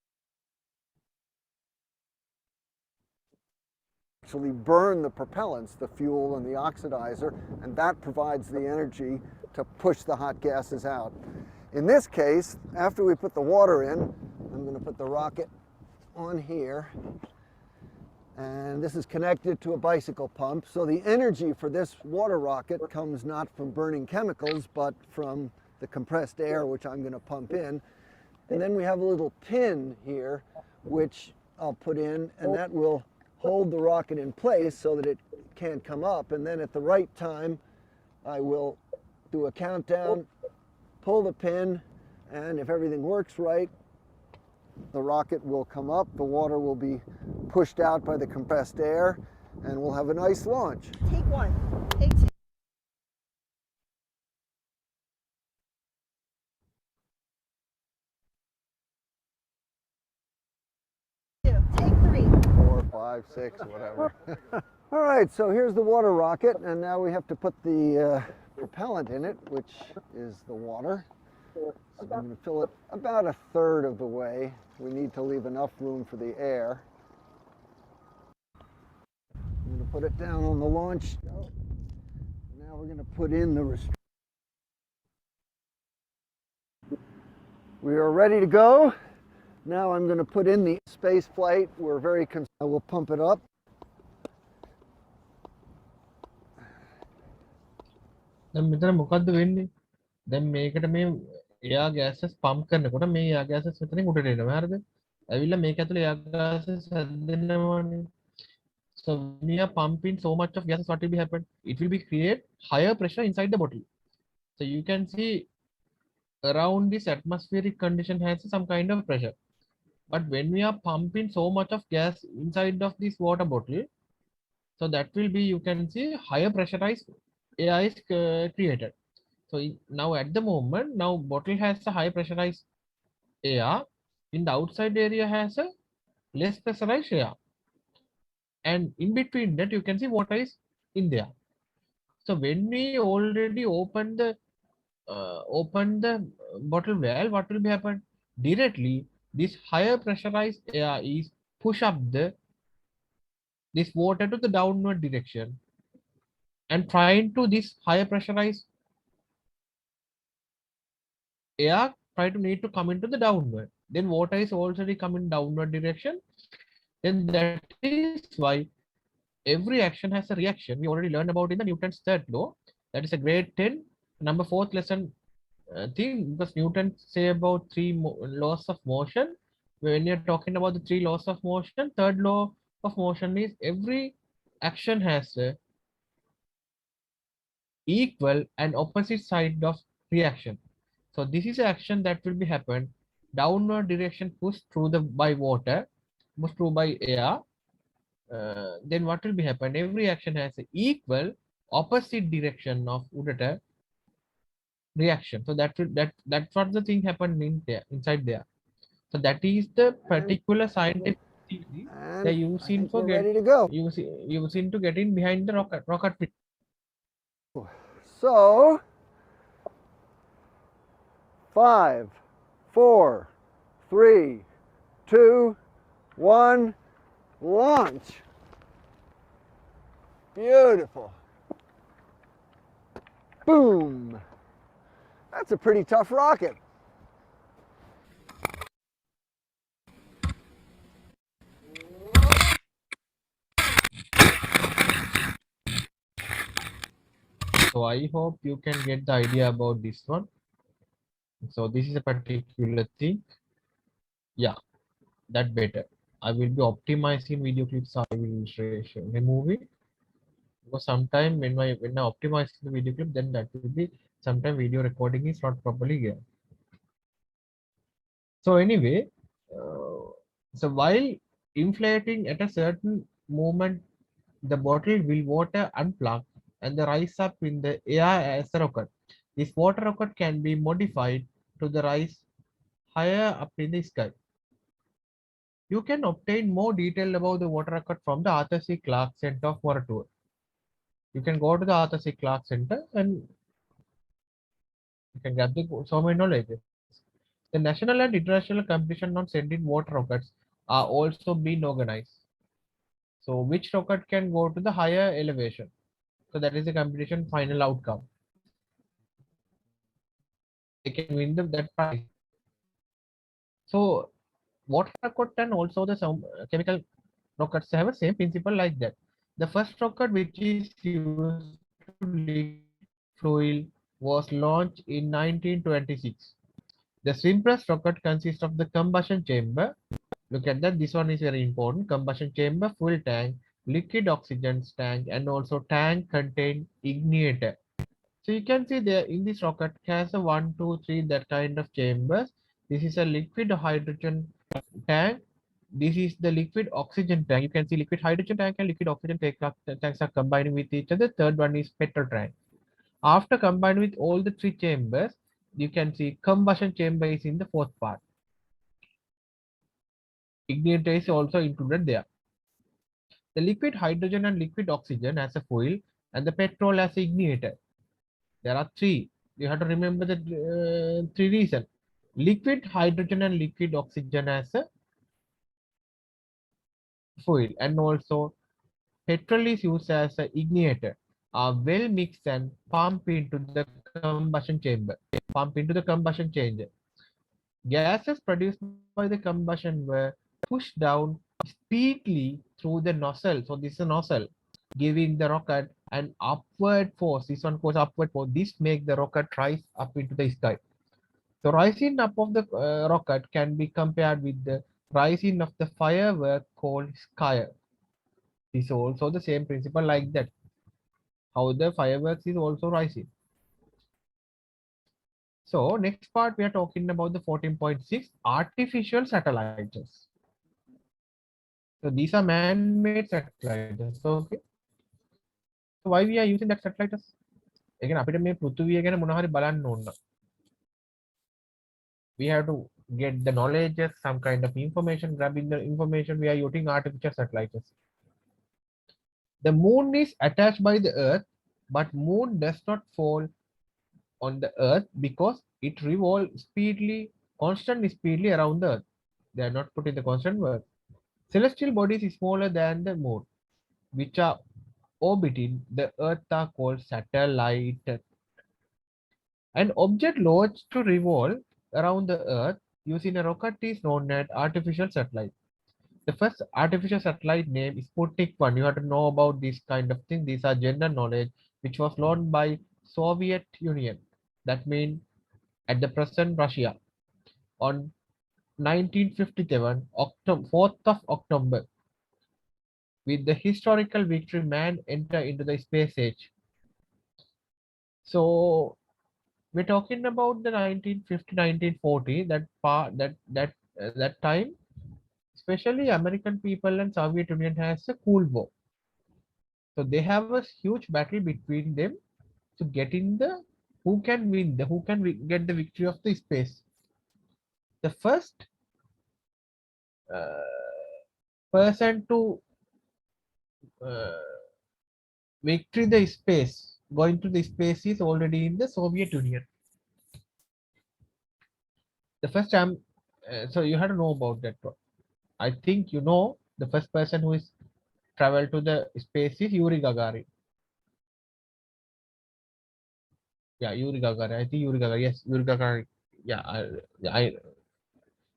the propellants, the fuel and the oxidizer, and that provides the energy to push the hot gases out. In this case, after we put the water in, I'm going to put the rocket on here, and this is connected to a bicycle pump. So the energy for this water rocket comes not from burning chemicals, but from the compressed air, which I'm going to pump in. And then we have a little pin here, which I'll put in, and that will hold the rocket in place so that it can't come up. And then at the right time, I will do a countdown, pull the pin, and if everything works right, the rocket will come up, the water will be pushed out by the compressed air, and we'll have a nice launch. Take one. Take two. Take 3. 4, 5, 6, whatever. All right, so here's the water rocket, and now we have to put the propellant in it, which is the water. So I'm going to fill it about a third of the way. We need to leave enough room for the air. I'm going to put it down on the launch we're going to put in the We are ready to go. Now I'm going to put in the space plate. We're very I will pump it up. දැන් මෙතන මොකද්ද වෙන්නේ? දැන් මේකට මේ එයා ගෑසස් pump කරනකොට මේ එයා ගෑසස් මෙතනින් උඩට එනවා. හරිද? ඇවිල්ලා මේක ඇතුලේ එයා ගෑසස් හැදෙනවානේ. So when we are pumping so much of gases, what will be happen? It will be create higher pressure inside the bottle. So you can see around this atmospheric condition has some kind of pressure. But when we are pumping so much of gas inside of this water bottle, so that will be, you can see higher pressurized air is created. So now at the moment, now bottle has a high pressurized air, in the outside area has a less pressurized air. And in between that, you can see water is in there. So when we already open the bottle valve, what will be happen? Directly, this higher pressurized air is push up this water to the downward direction and trying to this higher pressurized air try to need to come into the downward. Then water is already coming downward direction. Then that is why every action has a reaction. We already learned about in the Newton's third law. That is a grade 10, number 4th lesson thing, because Newton say about laws of motion. When you're talking about the 3 laws of motion, third law of motion is every action has a equal and opposite side of reaction. So this is an action that will be happen downward direction pushed through by water, pushed through by air. Then what will be happen? Every action has an equal opposite direction of udata reaction. So that's what the thing happened inside there. So that is the particular scientific theory they using for ready to go. using to get in behind the rocket. So 5, 4, 3, 2, 1, launch. Beautiful. Boom. That's a pretty tough rocket. So I hope you can get the idea about this one. So this is a particular thing. Yeah, that better. I will be optimizing video clips. I will remove it because sometime when I optimize the video clip, then that will be sometime video recording is not properly here. So anyway, so while inflating at a certain moment, the bottle will water unplug and the rise up in the air as a rocket. This water rocket can be modified to the rise higher up in the sky. You can obtain more detail about the water rocket from the Arthur C. Clarke Center of Water Tour. You can go to the Arthur C. Clarke Center and you can grab so many knowledge. The national and international competition on sending water rockets are also being organized. So which rocket can go to the higher elevation? So that is the competition final outcome. They can win that prize. So water rocket and also the chemical rockets have the same principle like that. The first rocket which is used to liquid fuel was launched in 1926. The simplest rocket consists of the combustion chamber. Look at that. This one is very important. Combustion chamber, fuel tank, liquid oxygen tank, and also tank contain ignitor. So you can see there in this rocket has a 1, 2, 3 that kind of chambers. This is a liquid hydrogen tank. This is the liquid oxygen tank. You can see liquid hydrogen tank and liquid oxygen tanks are combining with each other. Third one is petrol tank. After combining with all the 3 chambers, you can see combustion chamber is in the 4th part. Igniter is also included there. The liquid hydrogen and liquid oxygen as a fuel and the petrol as an igniter. There are 3. You have to remember the 3 reasons. Liquid hydrogen and liquid oxygen as a fuel, and also petrol is used as an igniter. are well mixed and pumped into the combustion chamber. Gases produced by the combustion were pushed down speedily through the nozzle. So this is a nozzle giving the rocket an upward force. This one goes upward force. This makes the rocket rise up into the sky. So rising up of the rocket can be compared with the rising of the firework called sky. This is also the same principle like that. How the fireworks is also rising. So next part we are talking about the 14.6 artificial satellites. So these are man-made satellites. Okay. So why we are using that satellites? Again, අපිට මේ පෘථිවිය ගැන මොනවා හරි බලන්න ඕන. We have to get the knowledge, some kind of information, grabbing the information. We are using artificial satellites. The moon is attached by the earth, but moon does not fall on the earth because it revolves constant speedily around the earth. They are not put in the constant work. Celestial bodies is smaller than the moon, which are orbiting the earth are called satellite. An object launched to revolve around the earth using a rocket is known as artificial satellite. The first artificial satellite name is Sputnik 1. You have to know about this kind of thing. These are general knowledge which was launched by Soviet Union. That means at the present Russia on 1957, 4th of October. With the historical victory, man enter into the space age. So we're talking about the 1950, 1940. That time, especially American people and Soviet Union has a Cold War. So they have a huge battle between them to get in the who can win the get the victory of the space. The first person to uh, victory the space going to the space is already in the Soviet Union. The first time, so you have to know about that one. I think you know the first person who is traveled to the space is Yuri Gagarin. Yeah, Yuri Gagarin. I think Yuri Gagarin. Yes, Yuri Gagarin. Yeah,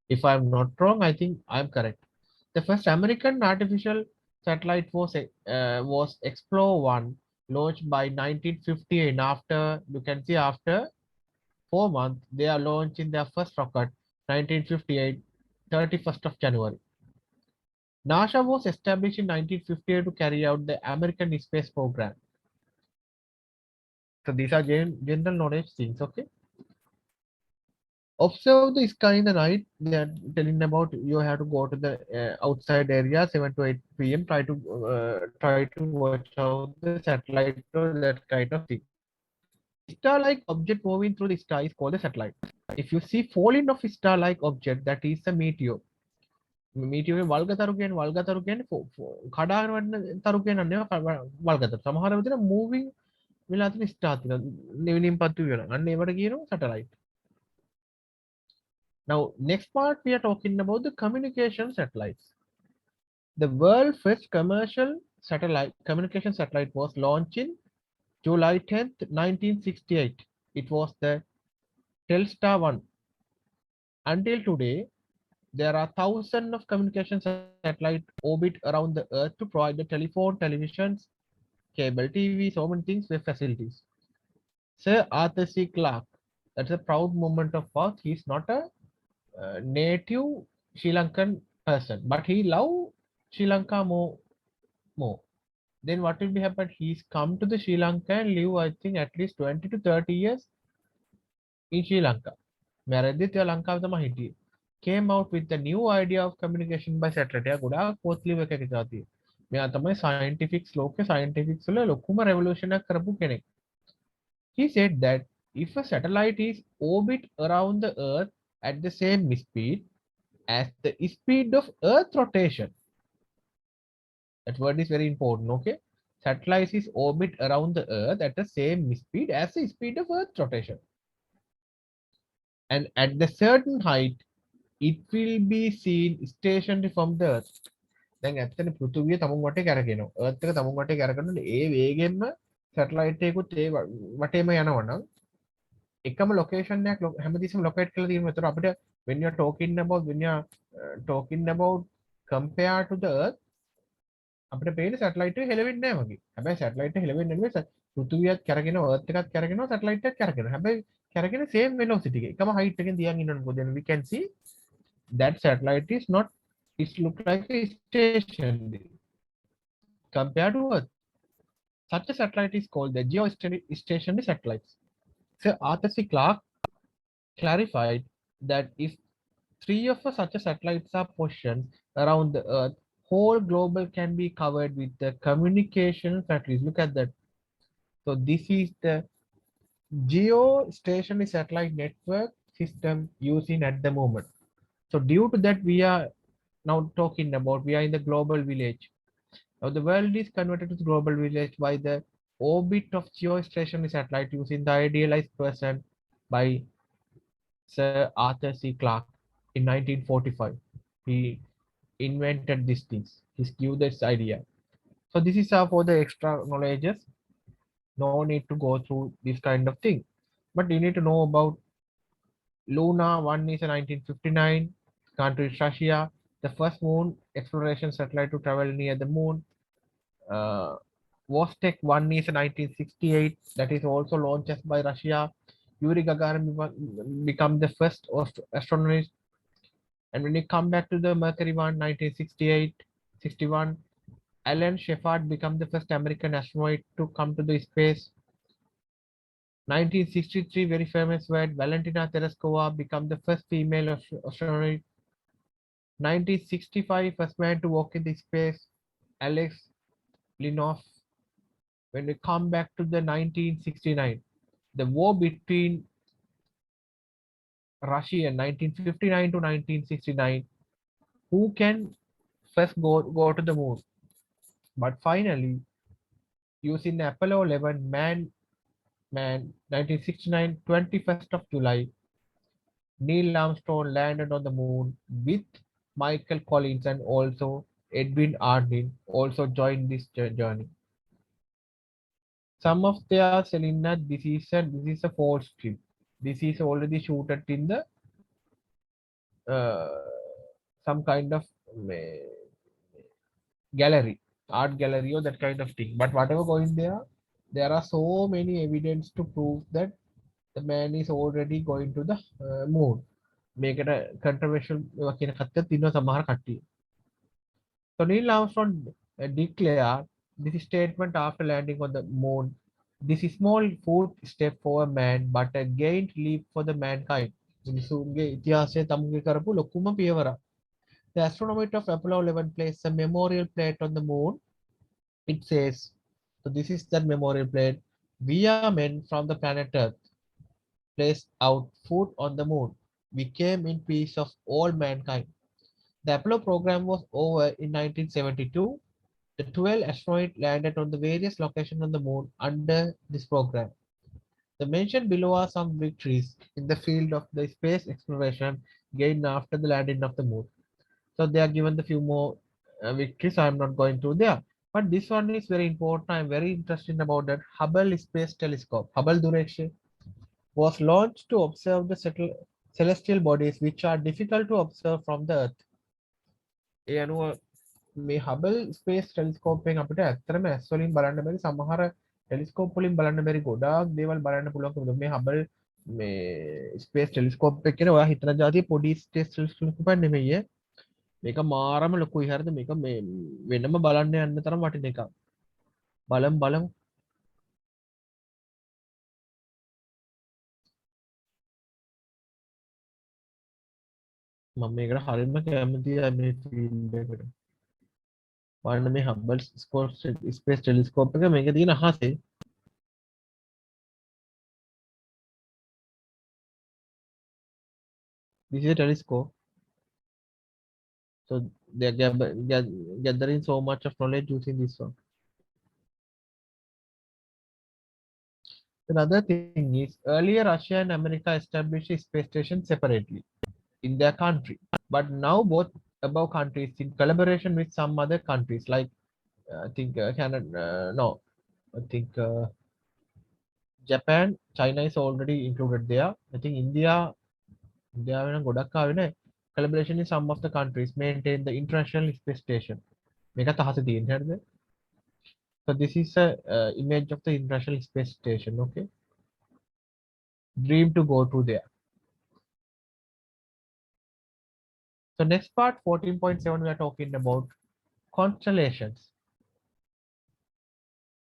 if I'm not wrong, I think I'm correct. The first American artificial satellite was Explore 1, launched by 1958. After you can see after 4 months, they are launching their first rocket, 1958, 31st of January. NASA was established in 1958 to carry out the American space program. So these are general knowledge things, okay? Observe the sky in the night. They are telling about you have to go to the outside area 7 to 8 p.m. Try to watch out the satellite or that kind of thing. A star-like object moving through the sky is called a satellite. If you see falling of a star-like object, that is a meteor. Meteor වල්ගතරු කියන්නේ කඩාගෙන වටන තරු කියන්නේ නෙවෙයි වල්ගතරු. සමහර විදිහට moving වෙලා තියෙන star තියෙනවා. නිවිලින් පත්තු වෙනවා. අන්න ඒවට කියනවා satellite. Now, next part we are talking about the communication satellites. The world first communication satellite was launched in July 10th, 1968. It was the Telstar 1. Until today, there are thousands of communication satellites orbit around the earth to provide the telephone, televisions, cable TV, so many things with facilities. Sir Arthur C. Clarke, that's a proud moment of ours. He's not a native Sri Lankan person, but he loved Sri Lanka more. Then what will be happen? He's come to the Sri Lanka and live, I think, at least 20 to 30 years in Sri Lanka. Meredith Lanka came out with the new idea of communication by satellite. ගොඩාක් පොත් ලියුම එකක જાතියි. මෙයා තමයි scientifics ලෝකේ scientifics වල ලොකුම revolution එකක් කරපු කෙනෙක්. He said that if a satellite is orbit around the earth at the same speed as the speed of earth rotation, that word is very important, okay? Satellites is orbit around the earth at the same speed as the speed of earth rotation. And at the certain height, it will be seen stationary from the earth. දැන් ඇත්තට පෘථිවිය තමුන් වටේ කැරකෙනවා. earth එක තමුන් වටේ කැරකෙනකොට ඒ වේගෙන්ම satellite එකකුත් ඒ වටේම යනවා නම් එකම ලොකේෂන් එකක් හැමතිස්සෙම ලොකේට් කරලා තියෙනවා. ඒතර අපිට when you are talking about talking about compare to the earth අපිට පේන සැටලයිට් එක හෙලවෙන්නේ නැහැ වගේ. හැබැයි සැටලයිට් එක හෙලවෙන්නේ නෙමෙයි පෘථිවියත් කැරගෙනවා earth එකත් කැරගෙනවා සැටලයිට් එකත් කැරගෙනවා. හැබැයි කැරගෙන same velocity එක. එකම height එකෙන් තියන් ඉන්නවනේ. then we can see that satellite is not, it look like a station compared to earth. Such a satellite is called the geostationary satellites. So Arthur C. Clarke clarified that if three of such a satellites are positioned around the earth, whole global can be covered with the communication satellites. Look at that. So this is the geostationary satellite network system using at the moment. So due to that, we are now talking about, we are in the global village. Now the world is converted to the global village by the orbit of geostationary satellite using the idealized person by Sir Arthur C. Clarke in 1945. He invented these things. He gave this idea. So this is for the extra knowledges. No need to go through this kind of thing. But you need to know about Luna. One is a 1959. Country is Russia. The first moon exploration satellite to travel near the moon. Vostok 1 is 1968. That is also launched by Russia. Yuri Gagarin become the first astronaut. And when you come back to the Mercury 1, 1968, 61, Alan Shepard become the first American astronaut to come to the space. 1963, very famous word, Valentina Tereshkova become the first female astronaut. 1965, first man to walk in the space, Alex Linov. When we come back to the 1969, the war between Russia in 1959 to 1969, who can first go to the moon? But finally, using Apollo 11 man 1969, 21st of July, Neil Armstrong landed on the moon with Michael Collins, and also Edwin Aldrin also joined this journey. Some of they are saying that this is a false trip. This is already shooted in the uh, some kind of gallery, art gallery, or that kind of thing. But whatever going there are so many evidence to prove that the man is already going to the moon. Make it a controversial කියන කතාවක් තියෙනවා සමහර කට්ටිය. So Neil Armstrong declared this statement after landing on the moon. This is small footstep for a man, but a giant leap for the mankind. මිනිසුන්ගේ ඉතිහාසයේ තමුන්ගේ කරපු ලොකුම පියවරක්. The astronaut of Apollo 11 placed a memorial plate on the moon. It says, so this is that memorial plate. We are men from the planet Earth, placed out food on the moon. We came in peace of all mankind. The Apollo program was over in 1972. The 12 astronauts landed on the various locations on the moon under this program. The mentioned below are some victories in the field of the space exploration gained after the landing of the moon. So they are given the few more victories. I am not going to there. But this one is very important. I am very interested about that. Hubble Space Telescope, Hubble Duration, was launched to observe the celestial bodies which are difficult to observe from the Earth. ඒ අනුව මේ Hubble Space Telescope එකෙන් අපිට ඇත්තටම ඇස් වලින් බලන්න බැරි සමහර ටෙලිස්කෝප් වලින් බලන්න බැරි ගොඩාක් දේවල් බලන්න පුළුවන්. මේ Hubble මේ Space Telescope එක කියන ඔයා හිතන જાතිය පොඩි Space Telescope එකක් නෙමෙයි. මේක මාරම ලොකුයි. හරිද? මේක මේ වෙනම බලන්න යන්න තරම් වටින එකක්. බලමු. මම මේකට හරියම කැමතියි මේ ෆීල්ඩ් එකට. බලන්න මේ Hubble Space Telescope එක මේක තියෙන අහසේ. This is a telescope. So they are gathering so much of knowledge using this one. Another thing is, earlier Russia and America established a space station separately in their country. But now both above countries in collaboration with some other countries like I think Canada, no, I think Japan, China is already included there. I think India වෙන ගොඩක් ආවේ collaboration in some of the countries maintain the international space station. මේකත් අහසේ තියෙන හරිද? So this is a image of the international space station. Okay. Dream to go to there. So next part 14.7 we are talking about constellations.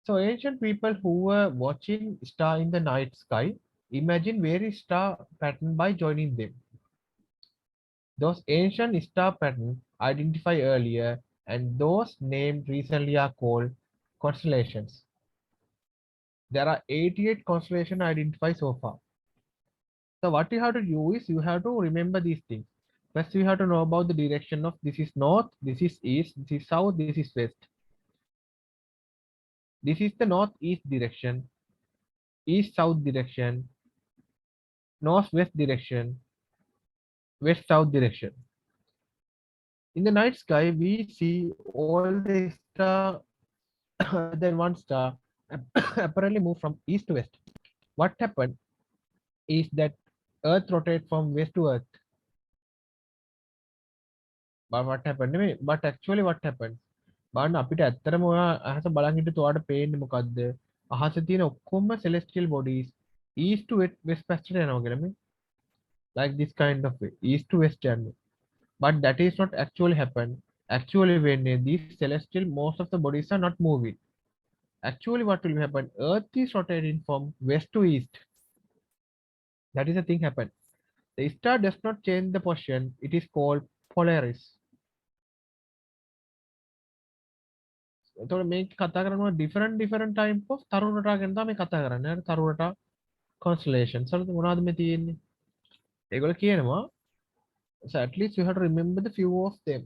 So ancient people who were watching star in the night sky imagine various star pattern by joining them. Those ancient star patterns identified earlier and those named recently are called constellations. There are 88 constellations identified so far. So what you have to do is you have to remember these things. First, you have to know about the direction of this is north, this is east, this is south, this is west. This is the northeast direction, east-south direction, northwest direction, west-south direction. In the night sky, we see all the stars, then one star apparently move from east to west. What happened is that Earth rotates from west to earth. But what happened? But actually what happened? බලන්න අපිට ඇත්තටම ඔයා අහස බලන් හිටියොත් ඔයාට පේන්නේ මොකද්ද? අහසේ තියෙන ඔක්කොම celestial bodies east to west පැත්තට යනවා කියලා මේ. Like this kind of way, east to west යන්නේ. But that is not actually happen. Actually when these celestial, most of the bodies are not moving. Actually what will happen? Earth is rotating from west to east. That is the thing happen. The star does not change the position. It is called Polaris. එතකොට මේක කතා කරනවා different type of තරුණටා ගැන තමයි කතා කරන්නේ. හරි තරුණටා constellations. හරිද මොනවද මේ තියෙන්නේ? ඒගොල්ලෝ කියනවා so at least you have to remember the few of them.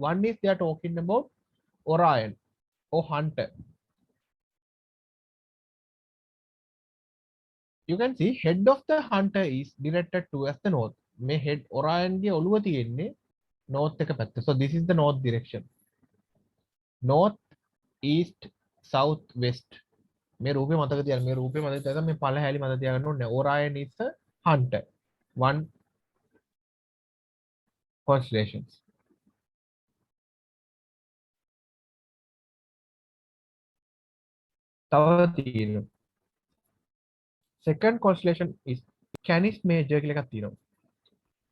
One is they are talking about Orion or Hunter. You can see head of the Hunter is directed towards the north. මේ head Orion ගේ ඔළුව තියෙන්නේ north එක පැත්ත. So this is the north direction. North, east, south, west. මේ රූපේ මතක තියාගන්න. මේ රූපේ මතක තියාගන්න. මේ පළ හැලි මතක තියාගන්න ඕනේ. Orion is a hunter. One constellations. තව තියෙනවා. Second constellation is Canis Major කියලා එකක් තියෙනවා.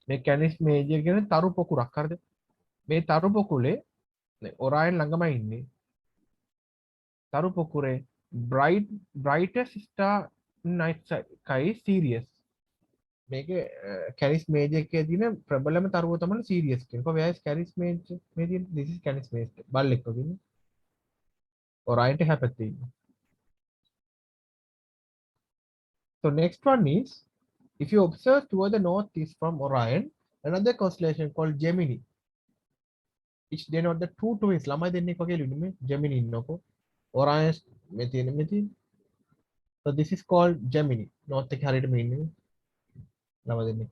මේ Canis Major කියන්නේ තරු පොකුරක්. හරිද? මේ තරු පොකුලේ Orion ළඟමයි ඉන්නේ. තරු පොකුරේ brightest star night sky Sirius. මේක Canis Major එකේ තියෙන ප්‍රබලම තරුව තමයි Sirius කියන්නේ. කොහොමද Canis Major මේ තියෙන this is Canis Major. බල්ලෙක් වගේ. Orion ට හැපෙත්තේ ඉන්නේ. So next one is, if you observe toward the northeast from Orion, another constellation called Gemini. Which denote the two twins. ළමයි දෙන්නෙක් වගේ ලියුනේ Gemini ඉන්නකො. Orion මේ තියෙන. So this is called Gemini. north එක හරියට මේ ඉන්නේ. ළමයි දෙන්නෙක්.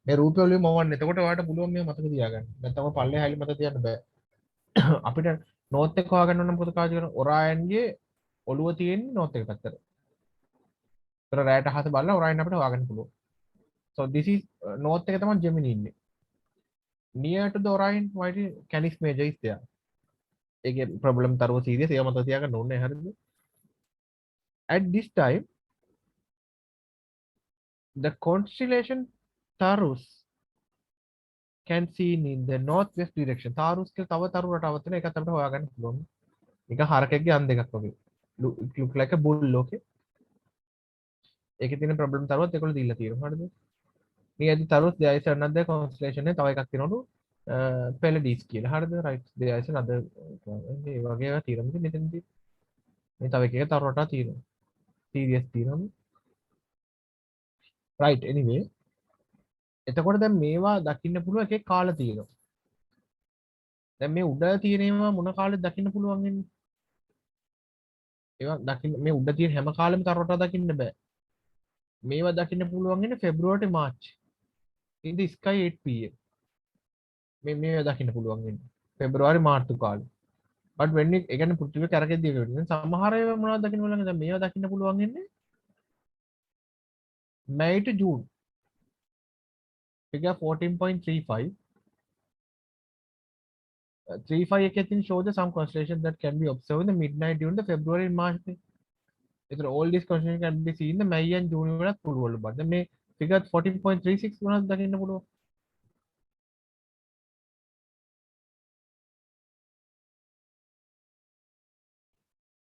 මේ රූපය වලින් මවන්න. එතකොට ඔයාලට පුළුවන් මේක මතක තියාගන්න. නැත්නම් ඔය පල්ලේ හැලි මතක තියන්න බෑ. අපිට north එක හොයාගන්න ඕන මොකද කාජ කරන Orion ගේ ඔළුව තියෙන්නේ north එක පැත්තට. ඒතර රැට අහස බලලා Orion අපිට හොයාගන්න පුළුවන්. So this is north එක තමයි Gemini ඉන්නේ. Near to the Orion, why is Canis Major is there? ඒකේ problem තරුව Sirius ඒව මතක තියාගන්න ඕනේ හරියද? At this time the constellation Taurus can seen in the northwest direction. Taurus කියලා තව තරු රටාවක් තියෙනවා. ඒකත් අපිට හොයාගන්න පුළුවන්. ඒක හරකෙක්ගේ අන් දෙකක් වගේ. Look like a bull, okay? ඒකේ තියෙන problem තරුවත් ඒගොල්ලෝ දීලා තියෙනවා. හරිද? Near the Taurus there is another constellation එක තව එකක් තියෙනවලු Pleiades කියලා. හරිද? Right. There is another ඒ වගේ ඒවා තියෙනවා මෙතනදී. මේ තව එකක තරු රටා තියෙනවා. Sirius තියෙනවා. Right. Anyway, එතකොට දැන් මේවා දකින්න පුළුවන් එකේ කාල තියෙනවා. දැන් මේ උඩ තියෙන ඒවා මොන කාලෙද දකින්න පුළුවන් වෙන්නේ? ඒවා දකින්න මේ උඩ තියෙන හැම කාලෙම තරවටා දකින්න බෑ. මේවා දකින්න පුළුවන් වෙන්නේ February to March. In the sky 8 pm. මේවා දකින්න පුළුවන් වෙන්නේ. February March කාලේ. but when it again පෘථිවිය කරකෙද්දී වෙන්නේ සමහර ඒවා මොනවද දකින්න බලන්න දැන් මේවා දකින්න පුළුවන් ඉන්නේ May to June. Figure 14.35. 35 එකකින් show the some constellations that can be observed in the midnight during the February and March. All these constellations can be seen in the May and June වලත් පුළුවන් බඩ. මේ figure 14.36 මොනවද දකින්න පුළුවන්?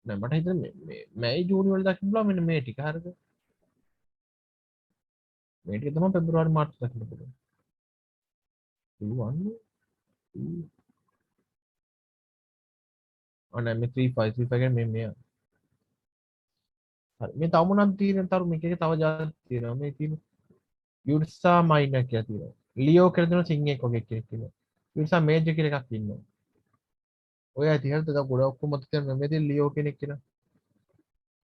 නෑ මට හිතෙන්නේ මේ May June වල දකින්න පුළුවන් මෙන්න මේ ටික හරිද? මේ ටික තමයි February March දකින්න පුළුවන්. 1 2 අනේ මේ 35 කියන්නේ මේ හරි මේ තව මොනවද තියෙන්නේ තරු මේකේ තව જાති තියෙනවා මේ තියෙන යුර්සා මයිනර් කියලා තියෙනවා ලියෝ කියලා දෙන සිංහෙක් වගේ කෙනෙක් ඉන්නවා යුර්සා මේජර් කියලා එකක් ඉන්නවා ඔය ඇති හරිද තව ගොඩක් ඔක්කොම මත තියෙන මේ තියෙන ලියෝ කෙනෙක් කියලා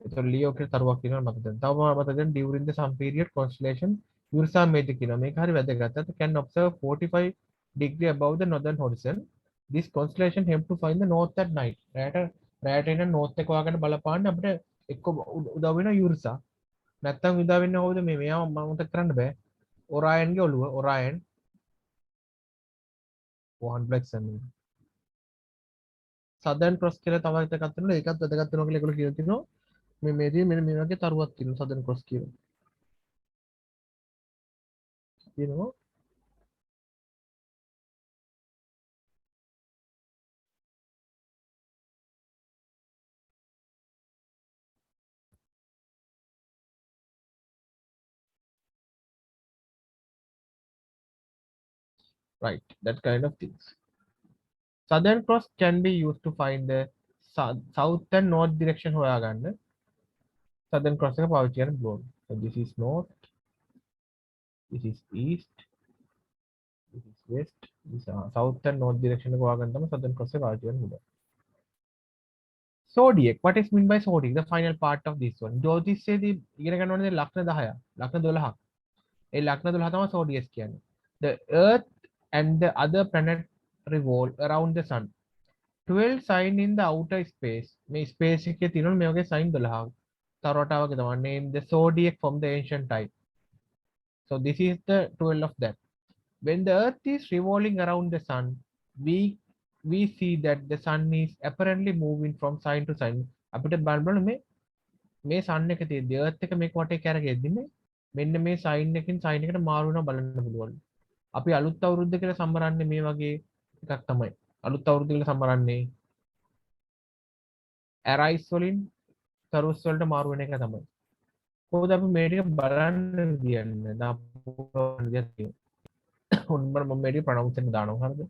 ඒතර ලියෝ කියලා තරුවක් ඉන්නවා මත දැන් තව මත දැන් during the some period constellation Ursa Major කියනවා මේක හරි වැදගත් can observe 45 degree above the northern horizon this constellation help to find the north at night රැට එන north එක හොයාගන්න බලපාන්න අපිට එක්ක උදව් වෙන යුර්සා නැත්තම් උදා වෙන්නේ කොහොමද මේ මෙයා මම කරන්න බෑ ඔරායන්ගේ ඔළුව ඔරායන් one black sun southern cross කියලා තව එකක් තියෙනවා ඒකත් වැදගත් වෙනවා කියලා ඒගොල්ලෝ කියලා තිනවා මේ මේදී මෙන්න මේ වගේ තරුවක් තියෙනවා southern cross කියලා තියෙනවා right that kind of things southern cross can be used to find the south and north direction හොයාගන්න southern cross එක පාවිච්චි කරන්න පුළුවන් so this is north this is east this is west this is south and north direction එක හොයාගන්න තමයි southern cross එක පාවිච්චි කරන්න පුළුවන් zodiac what is mean by zodiac the final part of this one ජ්‍යොතිෂයේදී ඉගෙන ගන්න ඕනේ ලග්න 10ක් ලග්න 12ක් ඒ ලග්න 12 තමයි zodiac කියන්නේ the earth and the other planet revolve around the sun 12 sign in the outer space මේ space එකේ තියෙනවා මේ වගේ sign 12ක් තරවටා වගේ තමයි name the zodiac from the ancient time so this is the 12 of that when the earth is revolving around the sun we see that the sun is apparently moving from sign to sign අපිට බලන්න මේ sun එක තියෙද්දි earth එක මේක වටේ කැරගෙද්දි මෙන්න මේ sign එකකින් sign එකට මාරු වෙනවා බලන්න පුළුවන් අපි අලුත් අවුරුද්ද කියලා සම්බරන්නේ මේ වගේ එකක් තමයි අලුත් අවුරුද්ද කියලා සම්බරන්නේ arise වලින් සරුස් වලට මාරු වෙන එක තමයි කොහොමද අපි මේ ටික බලන්න කියන්නේ දාපුවන විදිහට උන්මර මම මේ ටික ප්‍රොනවුන්ස් එක දානවා හරිද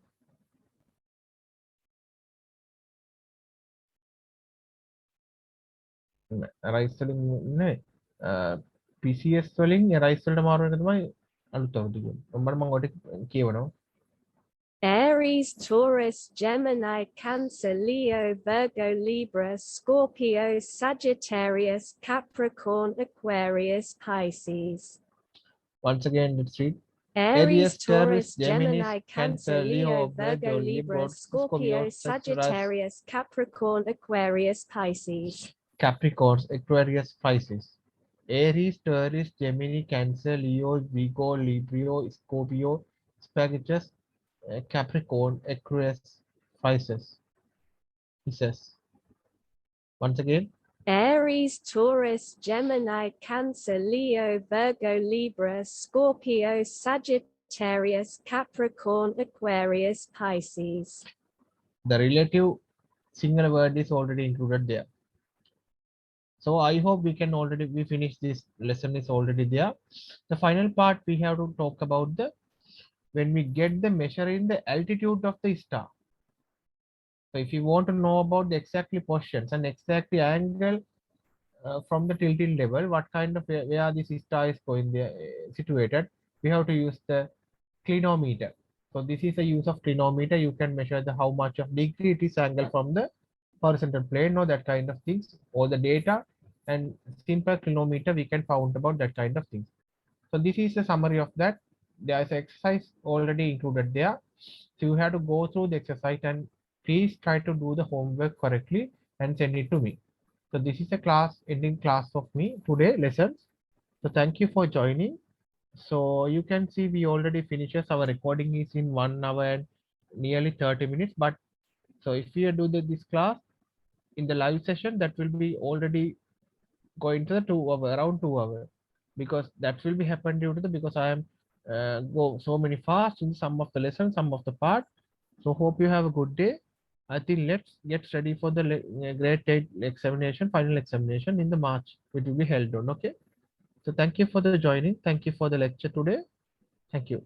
arise වලින් නේ PCS වලින් arise වලට මාරු වෙන එක තමයි අලුත් අවුරුද්ද කියන්නේ උන්මර මම ඔය ටික කියවනවා Aries, Taurus, Gemini, Cancer, Leo, Virgo, Libra, Scorpio, Sagittarius, Capricorn, Aquarius, Pisces. once again let's read Aries, Taurus, Gemini, Cancer, Leo, Virgo, Libra, Scorpio, Sagittarius, Capricorn, Aquarius, Pisces. Capricorns, Aquarius, Pisces. Aries, Taurus, Gemini, Cancer, Leo, Virgo, Libra, Scorpio, Sagittarius, Capricorn, Aquarius, Pisces. He says. Once again. Aries, Taurus, Gemini, Cancer, Leo, Virgo, Libra, Scorpio, Sagittarius, Capricorn, Aquarius, Pisces. The relative single word is already included there. So I hope we finish this lesson is already there. The final part we have to talk about when we get the measuring the altitude of the star. So if you want to know about the exactly positions and exactly angle from the tilting level, what kind of where this star is going there situated, we have to use the clinometer. So this is the use of clinometer. You can measure the how much of degree it is angle from the horizontal plane or that kind of things. All the data and simple clinometer we can found about that kind of things. So this is a summary of that. There is exercise already included there. So you have to go through the exercise and please try to do the homework correctly and send it to me. So this is a ending class of me today lessons. So thank you for joining. So you can see we already finishes our recording is in 1 hour and nearly 30 minutes. But so if we do this class in the live session, that will be already going to the 2 hour, around 2 hour, because that will be happen due to the because I am go so many fast in some of the lessons, some of the part. So hope you have a good day. I think let's get ready for the grade 8 examination, final examination in the March. It will be held on. Okay. So thank you for the joining. Thank you for the lecture today. Thank you.